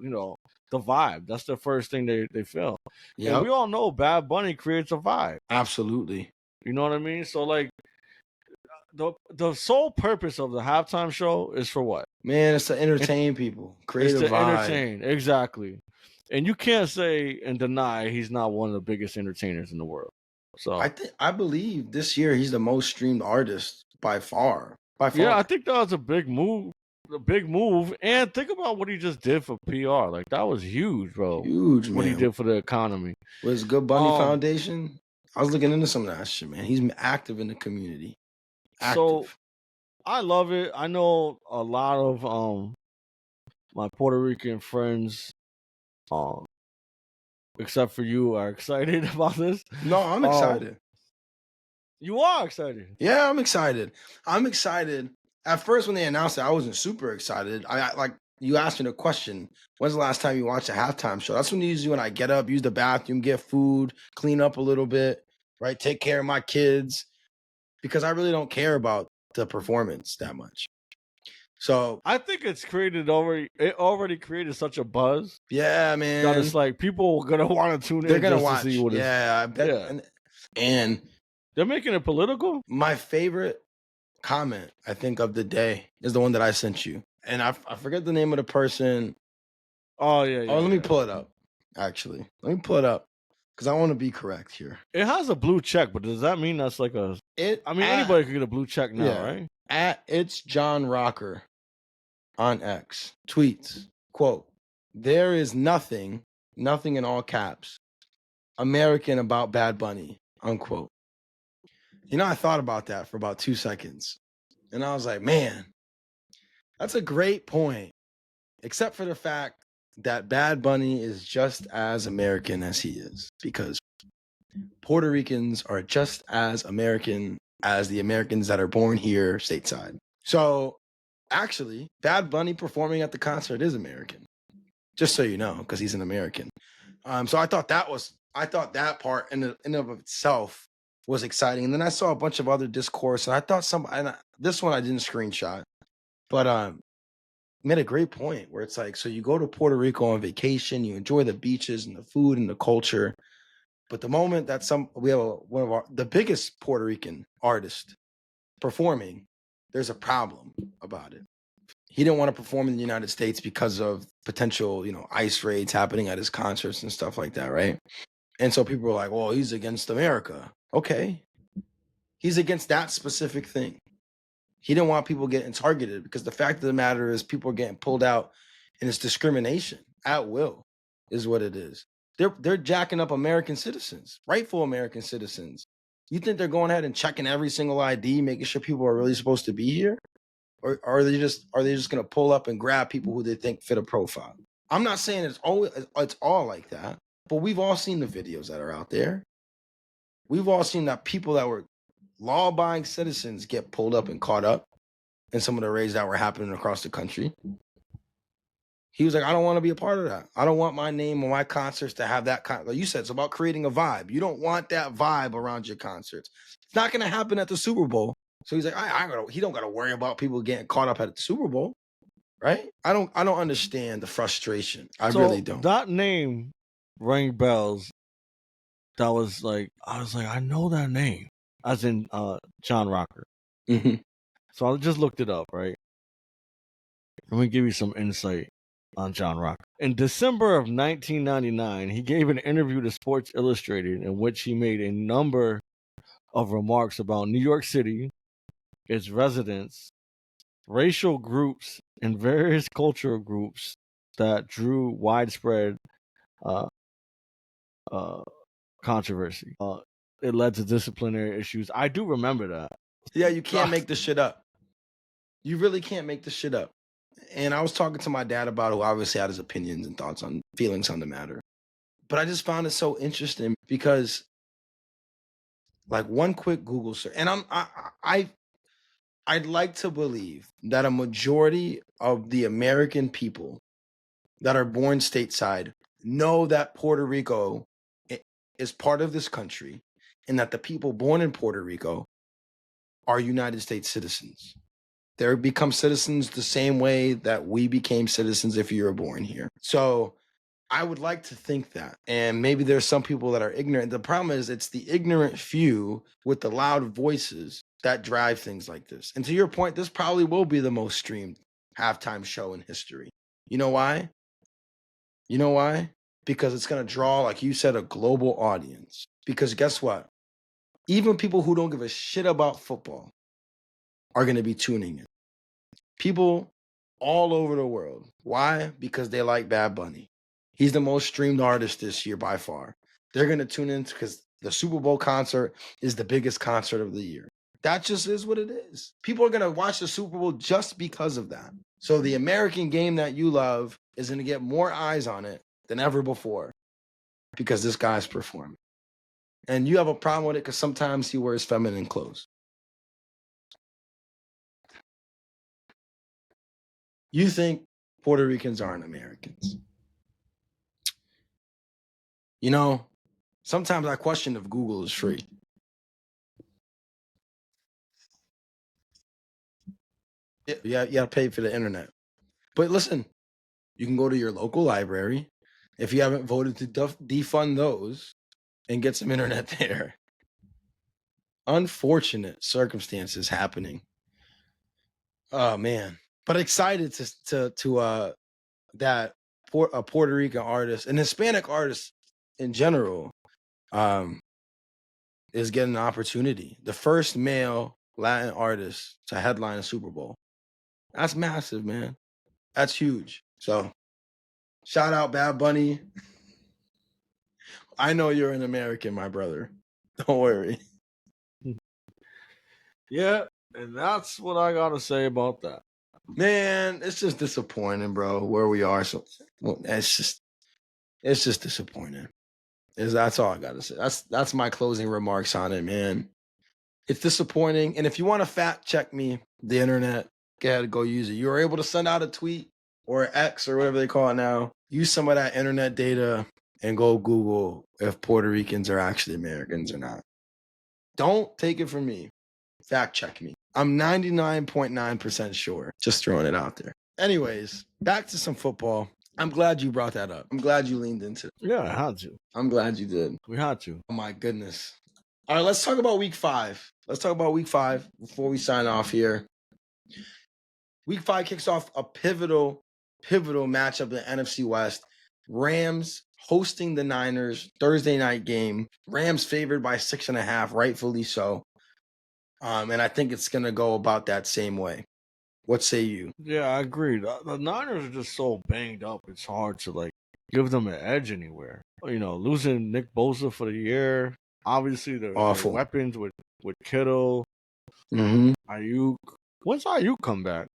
the vibe. That's the first thing they feel. Yep. And we all know Bad Bunny creates a vibe. Absolutely. You know what I mean? So like the sole purpose of the halftime show is for what? Man, it's to entertain people. Create a vibe. Entertain, exactly. And you can't say and deny he's not one of the biggest entertainers in the world. So I believe this year he's the most streamed artist by far. Yeah, I think that was a big move. And think about what he just did for PR. Like that was huge, bro. Huge, man. What he did for the economy. Was Good Bunny Foundation? I was looking into some of that shit, man. He's active in the community. Active. So I love it. I know a lot of my Puerto Rican friends, except for you, are excited about this. No, I'm excited. You are excited. Yeah, I'm excited. At first, when they announced it, I wasn't super excited. I you asked me the question, when's the last time you watched a halftime show? That's when usually when I get up, use the bathroom, get food, clean up a little bit, right? Take care of my kids, because I really don't care about the performance that much. So I think it's created already. It already created such a buzz. Yeah, man. That it's like people are gonna want to tune in. They're gonna just watch. To see what I bet. Yeah. And they're making it political. My favorite comment, I think, of the day is the one that I sent you, and I forget the name of the person. Oh yeah. Let me pull it up. Actually, let me pull it up because I want to be correct here. It has a blue check, but does that mean that's like a? I mean, anybody could get a blue check now, right? It's John Rocker on X tweets, quote, "There is nothing in all caps, American about Bad Bunny," unquote. You know, I thought about that for about 2 seconds, and I was like, man, that's a great point, except for the fact that Bad Bunny is just as American as he is, because Puerto Ricans are just as American as the Americans that are born here stateside. So actually, Bad Bunny performing at the concert is American, just so you know, because he's an American. So I thought that part in and of itself was exciting. And then I saw a bunch of other discourse, and I thought this one I didn't screenshot, but made a great point where it's like, so you go to Puerto Rico on vacation, you enjoy the beaches and the food and the culture, but the moment that we have one of the biggest Puerto Rican artists performing, there's a problem about it. He didn't want to perform in the United States because of potential, ICE raids happening at his concerts and stuff like that, right? And so people were like, well, he's against America. Okay. He's against that specific thing. He didn't want people getting targeted, because the fact of the matter is people are getting pulled out, and it's discrimination at will is what it is. They're jacking up American citizens, rightful American citizens. You think they're going ahead and checking every single ID, making sure people are really supposed to be here? Or are they just going to pull up and grab people who they think fit a profile? I'm not saying it's all like that, but we've all seen the videos that are out there. We've all seen that people that were law-abiding citizens get pulled up and caught up in some of the raids that were happening across the country. He was like, I don't want to be a part of that. I don't want my name on my concerts to have that kind. Like you said, it's about creating a vibe. You don't want that vibe around your concerts. It's not going to happen at the Super Bowl. So he's like, he don't got to worry about people getting caught up at the Super Bowl, right? I don't understand the frustration. I really don't. That name rang bells. That was like, I was like, I know that name, as in John Rocker. Mm-hmm. So I just looked it up, right? Let me give you some insight on John Rocker. In December of 1999, he gave an interview to Sports Illustrated in which he made a number of remarks about New York City, its residents, racial groups, and various cultural groups that drew widespread controversy. It led to disciplinary issues. I do remember that. Yeah, you can't make this shit up. You really can't make this shit up. And I was talking to my dad about it, who obviously had his opinions and thoughts on feelings on the matter. But I just found it so interesting because, like, one quick Google search, and I'd like to believe that a majority of the American people that are born stateside know that Puerto Rico is part of this country, and that the people born in Puerto Rico are United States citizens. They become citizens the same way that we became citizens if you were born here. So I would like to think that. And maybe there's some people that are ignorant. The problem is it's the ignorant few with the loud voices that drive things like this. And to your point, this probably will be the most streamed halftime show in history. You know why? Because it's going to draw, like you said, a global audience. Because guess what? Even people who don't give a shit about football are going to be tuning in. People all over the world. Why? Because they like Bad Bunny. He's the most streamed artist this year by far. They're going to tune in because the Super Bowl concert is the biggest concert of the year. That just is what it is. People are going to watch the Super Bowl just because of that. So the American game that you love is going to get more eyes on it than ever before because this guy's performing. And you have a problem with it because sometimes he wears feminine clothes. You think Puerto Ricans aren't Americans. You know, sometimes I question if Google is free. Yeah, you gotta pay for the internet. But listen, you can go to your local library if you haven't voted to defund those and get some internet there. Unfortunate circumstances happening. Oh man, but excited to that a Puerto Rican artist and Hispanic artist in general is getting an opportunity. The first male Latin artist to headline a Super Bowl. That's massive, man. That's huge. So shout out Bad Bunny. I know you're an American, my brother. Don't worry. Yeah, and that's what I gotta say about that. Man, it's just disappointing, bro, where we are. So it's just disappointing. That's all I gotta say. That's my closing remarks on it, man. It's disappointing. And if you want to fact check me, the internet, go ahead and go use it. You were able to send out a tweet or X or whatever they call it now. Use some of that internet data and go Google if Puerto Ricans are actually Americans or not. Don't take it from me. Fact check me. I'm 99.9% sure. Just throwing it out there. Anyways, back to some football. I'm glad you brought that up. I'm glad you leaned into it. Yeah, I had to. I'm glad you did. We had to. Oh my goodness. All right, let's talk about week 5. Let's talk about week 5 before we sign off here. Week 5 kicks off a pivotal matchup in the NFC West. Rams hosting the Niners, Thursday night game. Rams favored by 6.5, rightfully so. And I think it's going to go about that same way. What say you? Yeah, I agree. The Niners are just so banged up. It's hard to give them an edge anywhere. You know, losing Nick Bosa for the year. Obviously, the weapons with Kittle, Ayuk. When's Ayuk come back?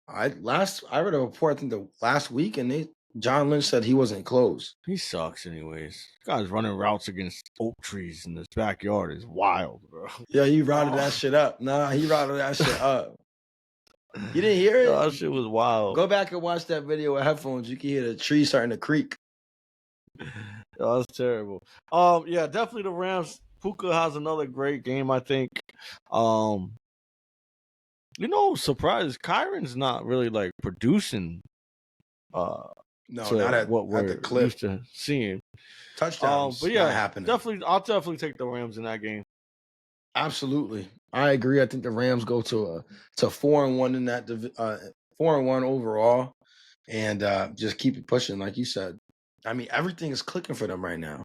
I read a report I think the last week, and John Lynch said he wasn't close. He sucks, anyways. This guy's running routes against oak trees in his backyard is wild, bro. Yeah, he routed that shit up. Nah, he routed that shit up. You didn't hear it? That shit was wild. Go back and watch that video with headphones. You can hear the tree starting to creak. Oh, that's terrible. Yeah, definitely the Rams. Puka has another great game, I think. Surprise, Kyron's not really producing. No, not at what we're at the clip. used to seeing. Touchdowns, but yeah, not happening. I'll definitely take the Rams in that game. Absolutely, I agree. I think the Rams go to 4-1 in that 4-1 overall, and just keep it pushing, like you said. I mean, everything is clicking for them right now.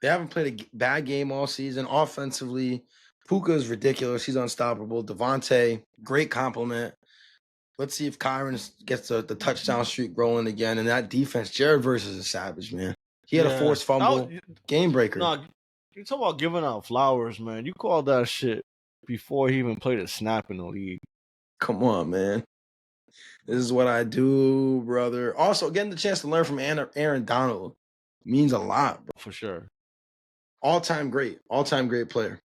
They haven't played a bad game all season. Offensively, Puka is ridiculous. He's unstoppable. Devontae, great compliment. Let's see if Kyron gets the touchdown streak rolling again. And that defense, Jared Verse is a savage, man. He had a forced fumble, game breaker. No, you talk about giving out flowers, man. You called that shit before he even played a snap in the league. Come on, man. This is what I do, brother. Also, getting the chance to learn from Aaron Donald means a lot, bro. For sure. All-time great player.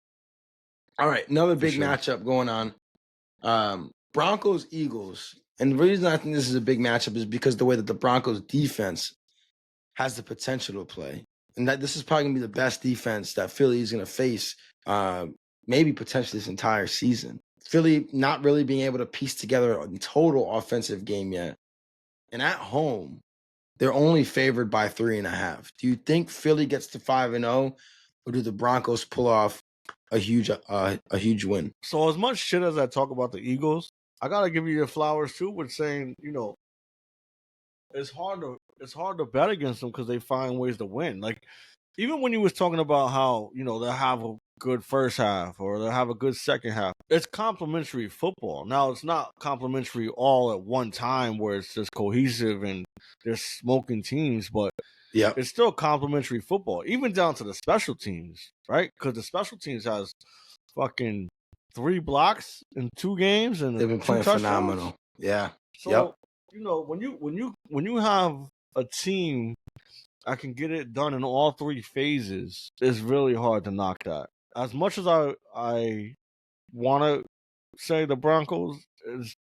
All right, another big matchup going on. Broncos-Eagles. And the reason I think this is a big matchup is because the way that the Broncos defense has the potential to play. And that this is probably going to be the best defense that Philly is going to face, maybe potentially this entire season. Philly not really being able to piece together a total offensive game yet. And at home, they're only favored by 3.5. Do you think Philly gets to 5-0, or do the Broncos pull off a huge win? So as much shit as I talk about the Eagles, I gotta give you your flowers too with saying, it's hard to bet against them because they find ways to win. Like, even when you was talking about how, they'll have a good first half or they'll have a good second half, it's complementary football. Now, it's not complementary all at one time where it's just cohesive and they're smoking teams, but it's still complementary football, even down to the special teams, right? Because the special teams has fucking 3 blocks in 2 games, and they've been playing phenomenal. Yeah. So when you have a team that can get it done in all 3 phases, it's really hard to knock that. As much as I want to say the Broncos is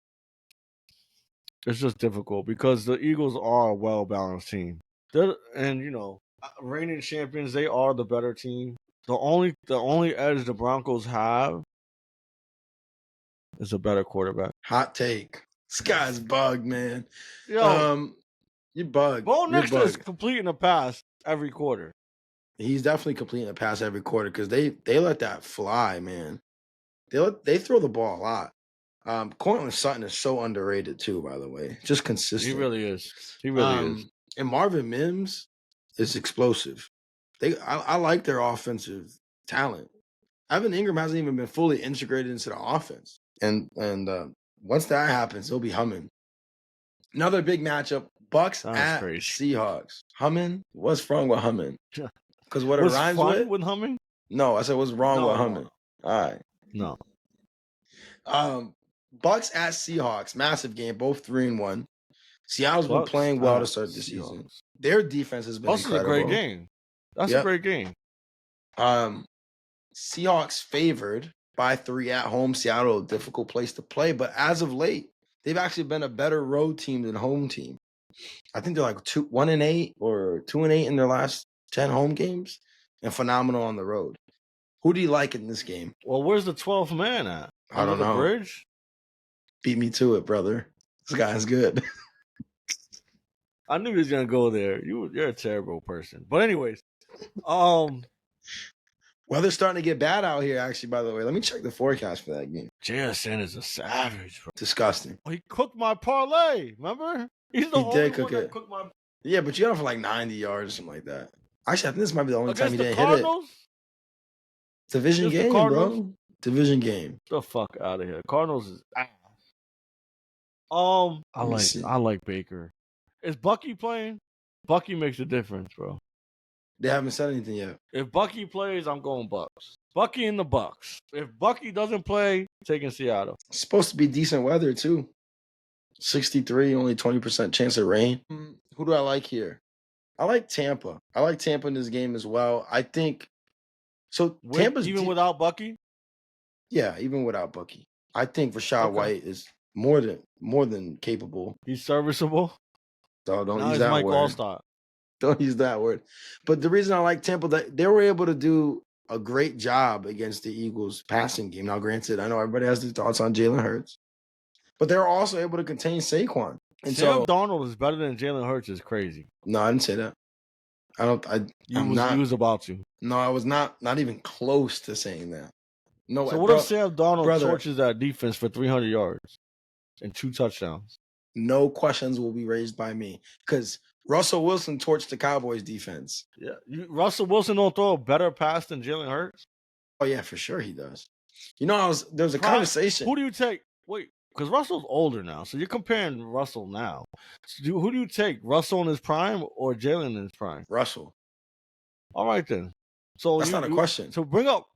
It's just difficult because the Eagles are a well-balanced team. And reigning champions, they are the better team. The only edge the Broncos have is a better quarterback. Hot take. This guy's bugged, man. Yo, you bugged. Bo Nix is completing a pass every quarter. He's definitely completing a pass every quarter because they let that fly, man. They throw the ball a lot. Cortland Sutton is so underrated too, by the way. Just consistent. He really is. He really is. And Marvin Mims is explosive. I like their offensive talent. Evan Ingram hasn't even been fully integrated into the offense. And once that happens, he'll be humming. Another big matchup, Bucks at Seahawks. Humming? What's wrong with humming? Because what it rhymes with humming? No, I said what's wrong with humming? All right. No. Bucks at Seahawks, massive game, both 3-1. Seattle's been playing well to start the season. Their defense has been incredible. That's a great game. That's a great game. Seahawks favored by 3 at home. Seattle, a difficult place to play, but as of late, they've actually been a better road team than home team. I think they're like 1-8 or 2-8 in their last 10 home games, and phenomenal on the road. Who do you like in this game? Well, where's the 12th man at? I don't know. The bridge? Beat me to it, brother. This guy's good. I knew he was gonna go there. You're a terrible person. But anyways, weather's starting to get bad out here. Actually, by the way, let me check the forecast for that game. Jaxson is a savage, bro. Disgusting. He cooked my parlay. Remember? He's the only one that cooked my. Yeah, but you got him for like 90 yards or something like that. Actually, I think this might be the only time he didn't hit it. Division game, bro. Division game. Get the fuck out of here. Cardinals is ass. I like Baker. Is Bucky playing? Bucky makes a difference, bro. They haven't said anything yet. If Bucky plays, I'm going Bucks. Bucky in the Bucks. If Bucky doesn't play, taking Seattle. It's supposed to be decent weather too. 63, only 20% chance of rain. Who do I like here? I like Tampa. I like Tampa in this game as well. I think so. Tampa's even without Bucky. Yeah, even without Bucky, I think Rashad White is more than capable. He's serviceable. So don't use that Mike word. All-Star. Don't use that word. But the reason I like Tampa, that they were able to do a great job against the Eagles' passing game. Now, granted, I know everybody has their thoughts on Jalen Hurts, but they're also able to contain Saquon. And Sam Darnold is better than Jalen Hurts is crazy. No, I didn't say that. You was about to. No, I was not even close to saying that. No. So what if Sam Darnold torches that defense for 300 yards and 2 touchdowns? No questions will be raised by me because Russell Wilson torched the Cowboys defense. Yeah, Russell Wilson don't throw a better pass than Jalen Hurts? Oh yeah, for sure he does. There was a conversation. Who do you take? Wait, because Russell's older now, so you're comparing Russell now. So who do you take? Russell in his prime or Jalen in his prime? Russell. All right then. So that's not a question. To bring up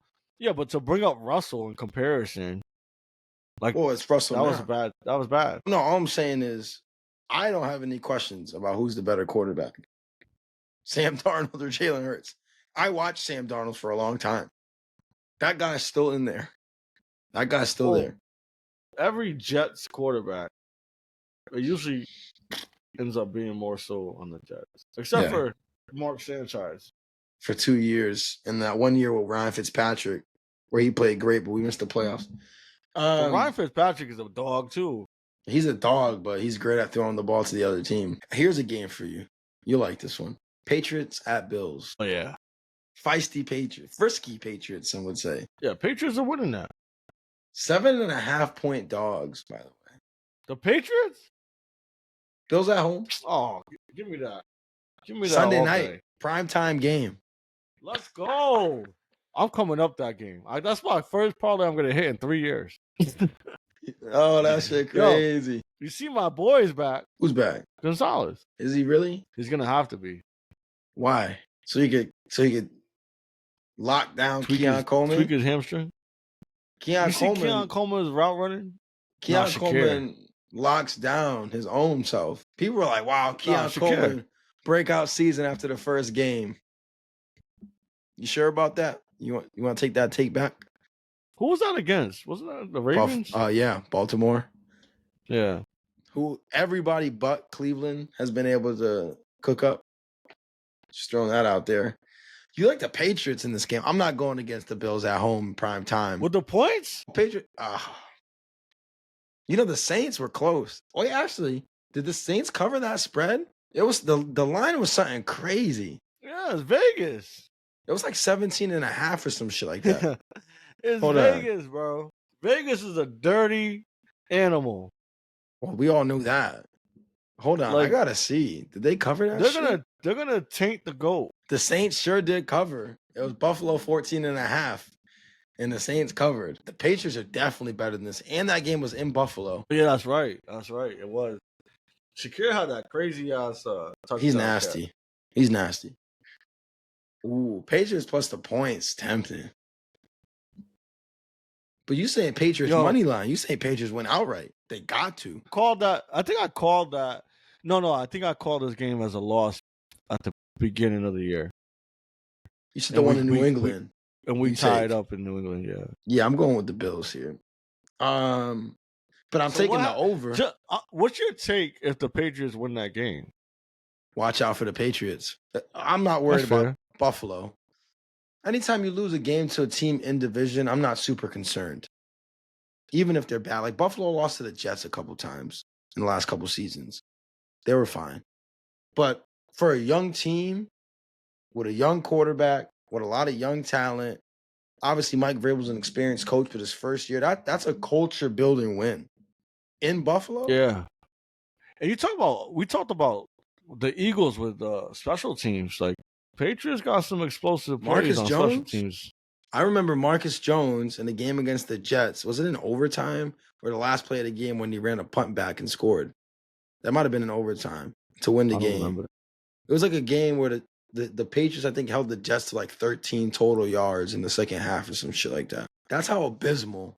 Russell in comparison, it's Russell. That was bad. No, all I'm saying is I don't have any questions about who's the better quarterback, Sam Darnold or Jalen Hurts. I watched Sam Darnold for a long time. That guy's still in there. That guy's still there. Every Jets quarterback, it usually ends up being more so on the Jets, except for Mark Sanchez. For 2 years, and that 1 year with Ryan Fitzpatrick, where he played great, but we missed the playoffs. Ryan Fitzpatrick is a dog too. He's a dog, but he's great at throwing the ball to the other team. Here's a game for you. You like this one. Patriots at Bills. Oh, yeah. Feisty Patriots. Frisky Patriots, some would say. Yeah, Patriots are winning that. 7.5-point dogs, by the way. The Patriots? Bills at home. Oh, give me that. Give me that Sunday night. Primetime game. Let's go. I'm coming up that game. That's my first parlay I'm going to hit in 3 years. Oh, that shit crazy. Yo, you see my boy's back. Who's back? Gonzalez. Is he really? He's going to have to be. Why? So he could lock down Keon Coleman? Tweak his hamstring? Keon Coleman's route running? Keon Coleman locks down his own self. People were like, wow, Keon Coleman breakout season after the first game. You sure about that? You want to take that take back? Who was that against? Wasn't that the Ravens? Yeah, Baltimore. Yeah. who everybody but Cleveland has been able to cook up. Just throwing that out there. You like the Patriots in this game. I'm not going against the Bills at home prime time. With the points? The Saints were close. Oh, yeah, actually, did the Saints cover that spread? It was the line was something crazy. Yeah, it's Vegas. It was like 17.5 or some shit like that. It's Vegas, bro. Vegas is a dirty animal. Well, we all knew that. Hold on, I gotta see. Did they cover that? They're gonna taint the GOAT. The Saints sure did cover. It was Buffalo 14.5, and the Saints covered. The Patriots are definitely better than this, and that game was in Buffalo. Yeah, that's right. That's right. It was. Shakir had that crazy ass. He's nasty. Catch. He's nasty. Ooh, Patriots plus the points, tempting. But you saying Patriots money line? You saying Patriots win outright? They got to. Called that. I think I called that. No. I think I called this game as a loss at the beginning of the year. You should the one in New England. We tied up in New England. Yeah. Yeah, I'm going with the Bills here. But I'm taking the over. What's your take if the Patriots win that game? Watch out for the Patriots. I'm not worried about Buffalo. Anytime you lose a game to a team in division, I'm not super concerned. Even if they're bad. Like Buffalo lost to the Jets a couple times in the last couple seasons. They were fine. But for a young team with a young quarterback, with a lot of young talent, obviously Mike Vrabel's an experienced coach, but his first year, that's a culture building win. In Buffalo? Yeah. And we talked about the Eagles with special teams. Like Patriots got some explosive plays on special teams. I remember Marcus Jones in the game against the Jets. Was it in overtime or the last play of the game when he ran a punt back and scored? That might have been in overtime to win the game. It was like a game where the Patriots, I think, held the Jets to like 13 total yards in the second half or some shit like that. That's how abysmal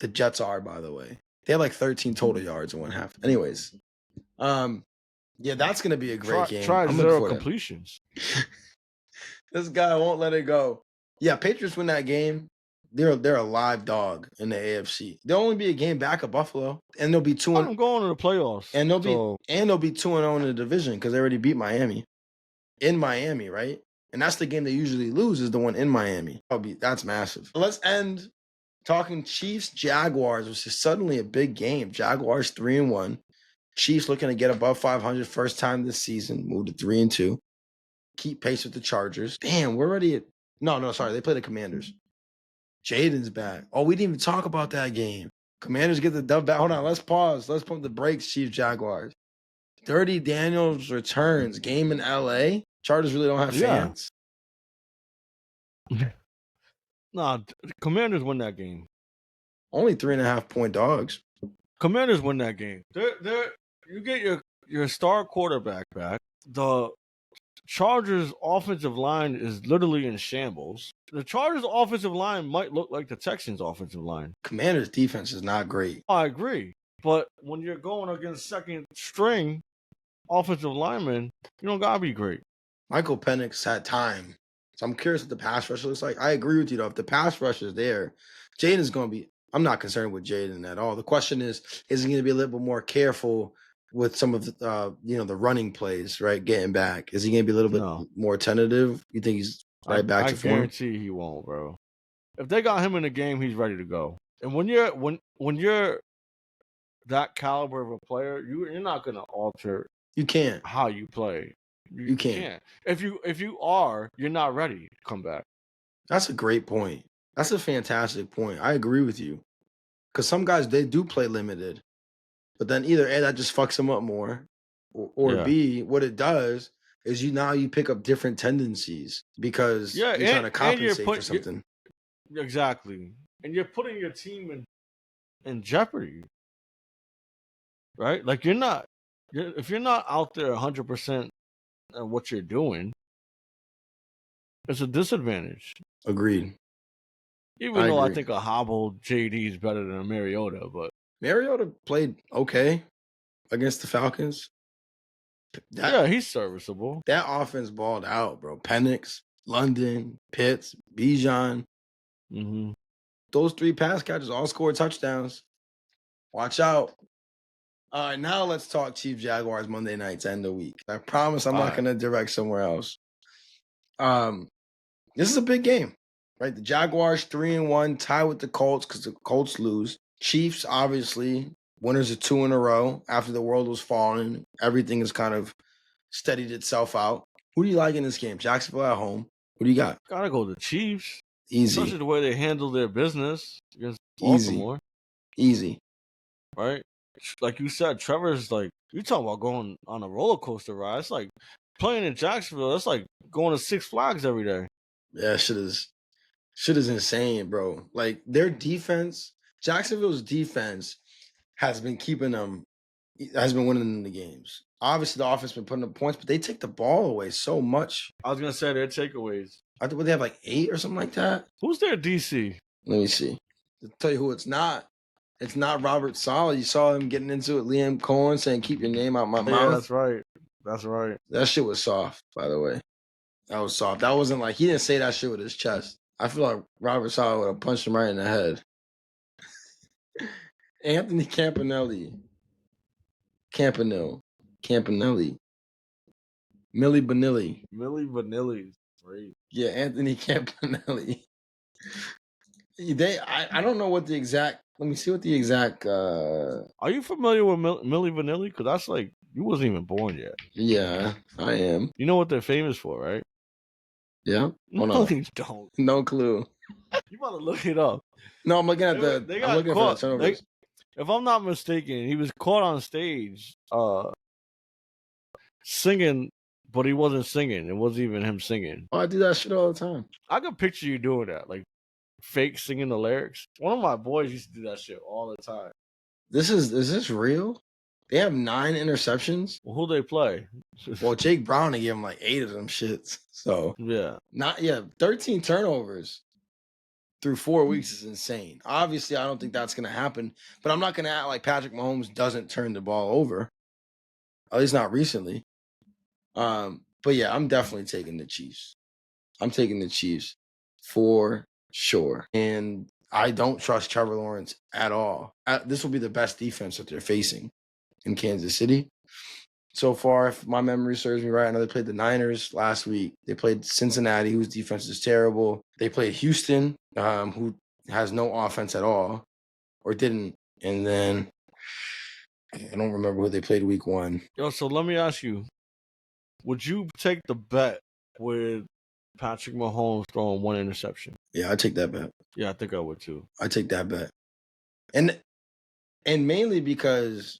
the Jets are, by the way. They had like 13 total yards in one half. Anyways, yeah, that's going to be a great game. Try 0 completions. This guy won't let it go. Yeah, Patriots win that game. They're a live dog in the AFC. They'll only be a game back of Buffalo, and they'll be 2-0. I'm going to the playoffs, and they'll be 2-0 in the division because they already beat Miami in Miami, right? And that's the game they usually lose is the one in Miami. That's massive. Let's end talking Chiefs Jaguars, which is suddenly a big game. Jaguars 3-1. Chiefs looking to get above 500 first time this season. Move to 3-2. Keep pace with the Chargers. Damn, we're already at. No, sorry. They play the Commanders. Jaden's back. Oh, we didn't even talk about that game. Commanders get the dub back. Hold on. Let's pause. Let's pump the brakes, Chiefs Jaguars. Dirty Daniels returns. Game in LA. Chargers really don't have fans. No, Commanders win that game. Only 3.5-point dogs. Commanders win that game. You get your star quarterback back. The Chargers' offensive line is literally in shambles. The Chargers' offensive line might look like the Texans' offensive line. Commanders' defense is not great. I agree. But when you're going against second string offensive linemen, you don't gotta be great. Michael Penix had time. So I'm curious what the pass rush looks like. I agree with you, though. If the pass rush is there, Jaden's going to be – I'm not concerned with Jaden at all. The question is he going to be a little bit more careful with some of the, the running plays, right, getting back? Is he going to be a little bit more tentative? You think he's back to form? I guarantee he won't, bro. If they got him in the game, he's ready to go. And when you're that caliber of a player, you're not going to alter how you play. You can't. If you are, you're not ready to come back. That's a great point. That's a fantastic point. I agree with you. Because some guys, they do play limited. But then either A, that just fucks them up more. Or B, what it does is you pick up different tendencies because you're trying to compensate for something. Exactly. And you're putting your team in jeopardy. Right? Like if you're not out there 100% and what you're doing, it's a disadvantage. Agreed. Even though I think a hobbled JD is better than a Mariota, but Mariota played okay against the Falcons. He's serviceable. That offense balled out, bro. Penix, London, Pitts, Bijan. Mm-hmm. Those 3 pass catchers all scored touchdowns. Watch out. All right, now let's talk Chiefs Jaguars Monday nights end of week. I promise I'm not going to direct somewhere else. This is a big game, right? The Jaguars 3-1, tie with the Colts because the Colts lose. Chiefs, obviously, winners of 2 in a row after the world was falling. Everything has kind of steadied itself out. Who do you like in this game? Jacksonville at home. Who do you got? Gotta go the Chiefs. Easy. Especially the way they handle their business against Baltimore. Easy. Right? Like you said, Trevor's like, you talking about going on a roller coaster ride. It's like playing in Jacksonville. It's like going to Six Flags every day. Yeah, shit is insane, bro. Like their defense, Jacksonville's defense has been winning them the games. Obviously, the offense been putting up points, but they take the ball away so much. I was gonna say their takeaways. I think they have like 8 or something like that. Who's their DC? Let me see. To tell you who it's not. It's not Robert Saleh. You saw him getting into it. Liam Cohen saying, "Keep your name out my mouth." Yeah, that's right. That's right. That shit was soft, by the way. That was soft. That wasn't like he didn't say that shit with his chest. I feel like Robert Saleh would have punched him right in the head. Anthony Campanelli. Millie Vanilli. Right. Yeah, Anthony Campanelli. I don't know what the exact. Let me see what the exact. Are you familiar with Millie Vanilli? Because that's like you wasn't even born yet. Yeah, I am. You know what they're famous for, right? Yeah. No, you don't. No clue. You gotta look it up. No, I'm looking at I'm looking for the turnovers. If I'm not mistaken, he was caught on stage singing, but he wasn't singing. It wasn't even him singing. Oh, I do that shit all the time. I can picture you doing that, like fake singing the lyrics. One of my boys used to do that shit all the time. Is this real? They have 9 interceptions. Well, who they play? Well, Jake Browning gave him like 8 of them shits. So yeah, 13 turnovers through 4 weeks is insane. Obviously, I don't think that's gonna happen. But I'm not gonna act like Patrick Mahomes doesn't turn the ball over. At least not recently. But yeah, I'm definitely taking the Chiefs. I'm taking the Chiefs for sure. And I don't trust Trevor Lawrence at all. This will be the best defense that they're facing in Kansas City. So far, if my memory serves me right, I know they played the Niners last week. They played Cincinnati, whose defense is terrible. They played Houston, who has no offense at all, or didn't. And then I don't remember who they played week 1. Yo, so let me ask you, would you take the bet with Patrick Mahomes throwing 1 interception? Yeah, I take that bet. Yeah, I think I would too. I take that bet. And mainly because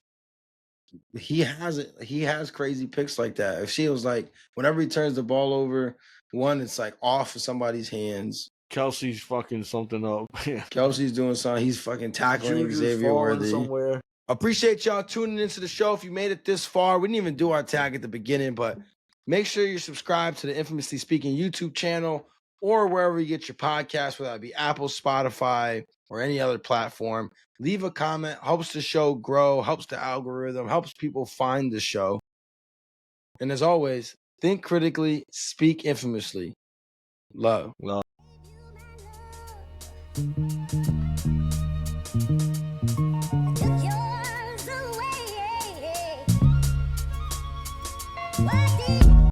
he has crazy picks like that. It feels like whenever he turns the ball over, one, it's like off of somebody's hands. Kelsey's fucking something up. Kelsey's doing something. He's fucking tackling Xavier Worthy. Somewhere. Appreciate y'all tuning into the show. If you made it this far, we didn't even do our tag at the beginning, but make sure you're subscribed to the Infamously Speaking YouTube channel or wherever you get your podcasts, whether it be Apple, Spotify, or any other platform. Leave a comment. Helps the show grow, helps the algorithm, helps people find the show. And as always, think critically, speak infamously. Love.